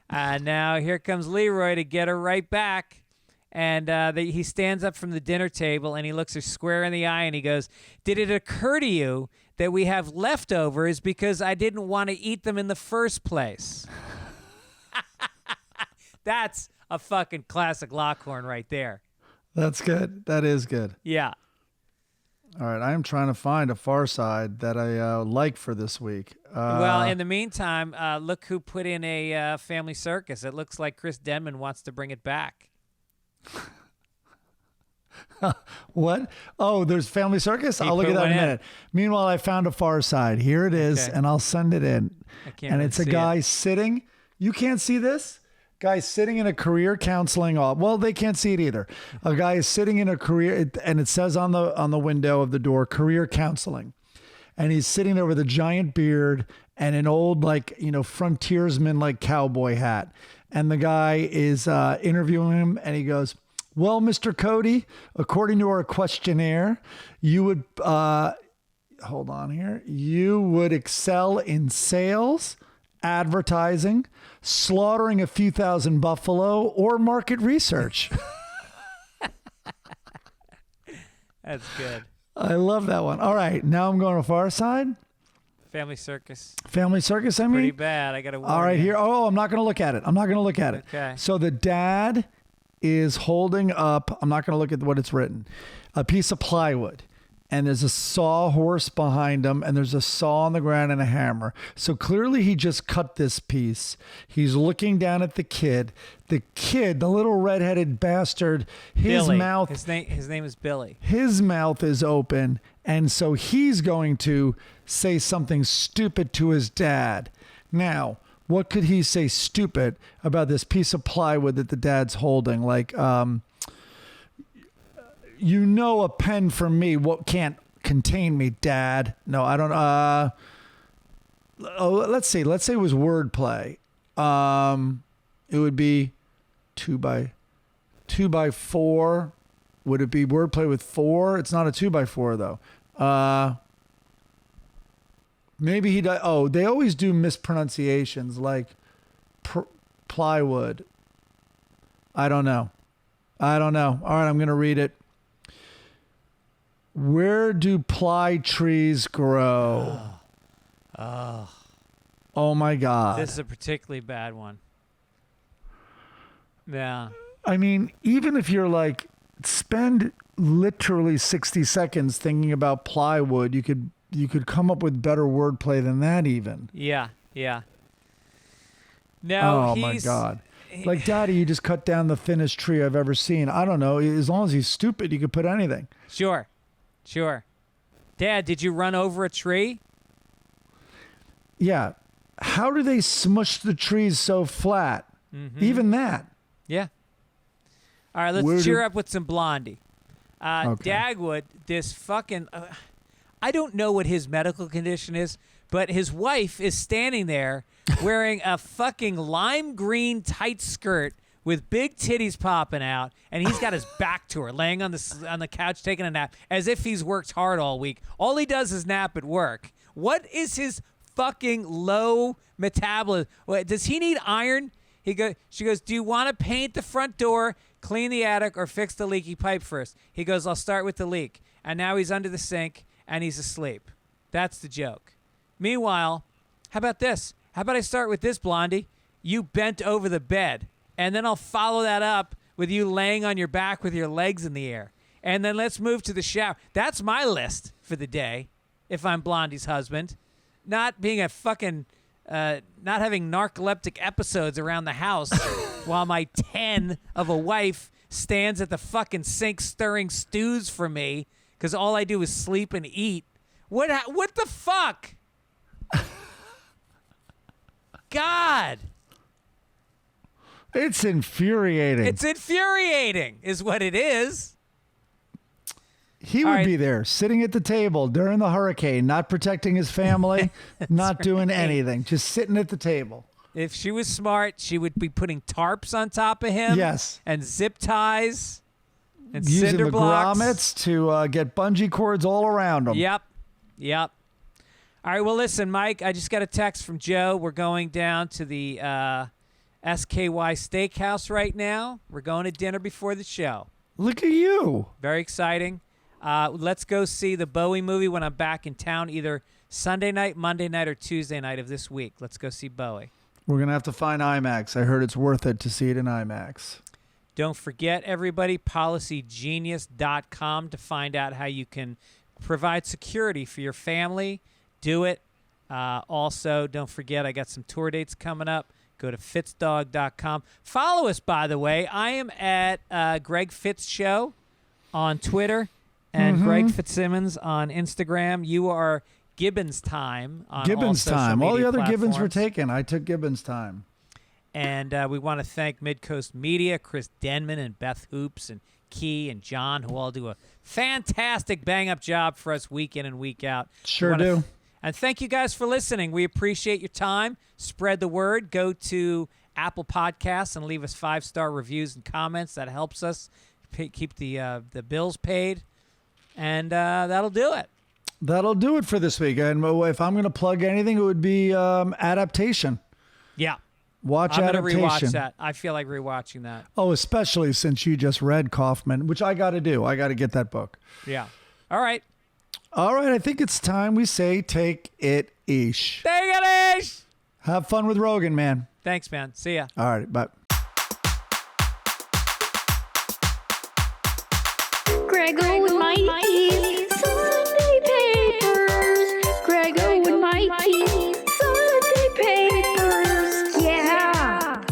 C: Now here comes Leroy to get her right back. And he stands up from the dinner table, and he looks her square in the eye, and he goes, "Did it occur to you that we have leftovers because I didn't want to eat them in the first place?" That's a fucking classic Lockhorn right there.
B: That's good. That is good.
C: Yeah.
B: All right. I am trying to find a Far Side that I like for this week.
C: Well, in the meantime, look who put in a family circus. It looks like Chris Denman wants to bring it back.
B: What? Oh, there's Family Circus? I'll look at that in a minute. Meanwhile, I found a Far Side. Here it is, and I'll send it in. And it's a guy sitting. You can't see this? Guy sitting in a career counseling office. Well, they can't see it either. A guy is sitting in a career, and it says on the window of the door, career counseling. And he's sitting there with a giant beard and an old, frontiersman, cowboy hat. And the guy is interviewing him, and he goes, "Well, Mr. Cody, according to our questionnaire, you would, hold on here, you would excel in sales, advertising, slaughtering a few thousand buffalo, or market research."
C: That's good.
B: I love that one. All right, now I'm going to Far Side.
C: Family Circus.
B: Family Circus, I mean?
C: Pretty bad. I got to warn
B: All right,
C: you.
B: here. Oh, I'm not going to look at it.
C: Okay.
B: So the dad is holding up, I'm not going to look at what it's written, a piece of plywood. And there's a sawhorse behind him, and there's a saw on the ground and a hammer. So clearly he just cut this piece. He's looking down at the kid. The kid, the little redheaded bastard, his
C: Billy.
B: mouth.
C: His name is Billy.
B: His mouth is open, and so he's going to say something stupid to his dad. Now, what could he say stupid about this piece of plywood that the dad's holding? A pen from me what can't contain me, Dad. No, I don't. Let's see. Let's say it was wordplay. It would be 2x4. Would it be wordplay with 4? It's not a 2x4 though. Maybe he does. Oh, they always do mispronunciations like plywood. I don't know. All right, I'm going to read it. Where do ply trees grow? Oh my God.
C: This is a particularly bad one. Yeah.
B: I mean, even if you're like, spend literally 60 seconds thinking about plywood, you could come up with better wordplay than that even.
C: Yeah. No,
B: oh my God. Like, Daddy, you just cut down the thinnest tree I've ever seen. I don't know. As long as he's stupid, you could put anything.
C: Sure. Dad, did you run over a tree?
B: Yeah. How do they smush the trees so flat?
C: Mm-hmm.
B: Even that.
C: Yeah. All right, let's cheer up with some Blondie.
B: Okay.
C: Dagwood, this fucking... I don't know what his medical condition is, but his wife is standing there wearing a fucking lime green tight skirt with big titties popping out, and he's got his back to her, laying on the couch taking a nap, as if he's worked hard all week. All he does is nap at work. What is his fucking low metabolism? Does he need iron? She goes, do you want to paint the front door, clean the attic, or fix the leaky pipe first? He goes, I'll start with the leak. And now he's under the sink, and he's asleep. That's the joke. Meanwhile, how about this? How about I start with this, Blondie? You bent over the bed, and then I'll follow that up with you laying on your back with your legs in the air. And then let's move to the shower. That's my list for the day, if I'm Blondie's husband. Not being a fucking... not having narcoleptic episodes around the house while my 10 of a wife stands at the fucking sink stirring stews for me because all I do is sleep and eat. What the fuck? God.
B: It's infuriating.
C: It's infuriating is what it is.
B: He would be there, sitting at the table during the hurricane, not protecting his family, not doing anything, just sitting at the table.
C: If she was smart, she would be putting tarps on top of him.
B: Yes.
C: And zip ties. And
B: using
C: cinder
B: the
C: blocks.
B: grommets to get bungee cords all around him.
C: Yep. All right, well, listen, Mike, I just got a text from Joe. We're going down to the SKY Steakhouse right now. We're going to dinner before the show.
B: Look at you.
C: Very exciting. Let's go see the Bowie movie when I'm back in town, either Sunday night, Monday night, or Tuesday night of this week. Let's go see Bowie.
B: We're going to have to find IMAX. I heard it's worth it to see it in IMAX.
C: Don't forget, everybody, policygenius.com to find out how you can provide security for your family. Do it. Also, don't forget, I got some tour dates coming up. Go to fitzdog.com. Follow us, by the way. I am at Greg Fitz Show on Twitter and Greg Fitzsimmons on Instagram. You are Gibbons Time on
B: Gibbons
C: all social
B: Time. All the
C: media
B: other Gibbons were
C: platforms.
B: taken. I took Gibbons Time.
C: And we want to thank Midcoast Media, Chris Denman and Beth Hoops and Key and John, who all do a fantastic bang-up job for us week in and week out.
B: Sure do.
C: And thank you guys for listening. We appreciate your time. Spread the word. Go to Apple Podcasts and leave us 5-star reviews and comments. That helps us keep the bills paid. And that'll do it.
B: That'll do it for this week. And if I'm going to plug anything, it would be Adaptation.
C: Yeah.
B: Watch
C: I'm
B: Adaptation.
C: going to rewatch that. I feel like rewatching that.
B: Oh, especially since you just read Kaufman, which I got to do. I got to get that book.
C: Yeah. All right.
B: All right. I think it's time we say take it ish.
C: Take it ish.
B: Have fun with Rogan, man.
C: Thanks, man. See ya.
B: All right. Bye.
A: Grego and Mikey Sunday papers. Grego and Mikey Sunday papers. Yeah.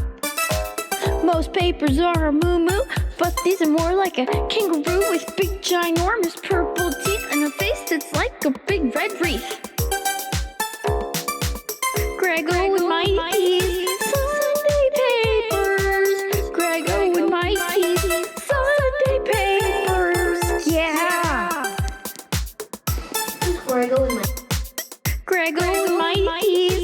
A: Most papers are a moo-moo, but these are more like a kangaroo with big ginormous purple teeth and a face that's like a big red wreath. Grego and Mikey Sunday papers. Grego and Mikey Sunday papers. Yeah. Grego and Mikey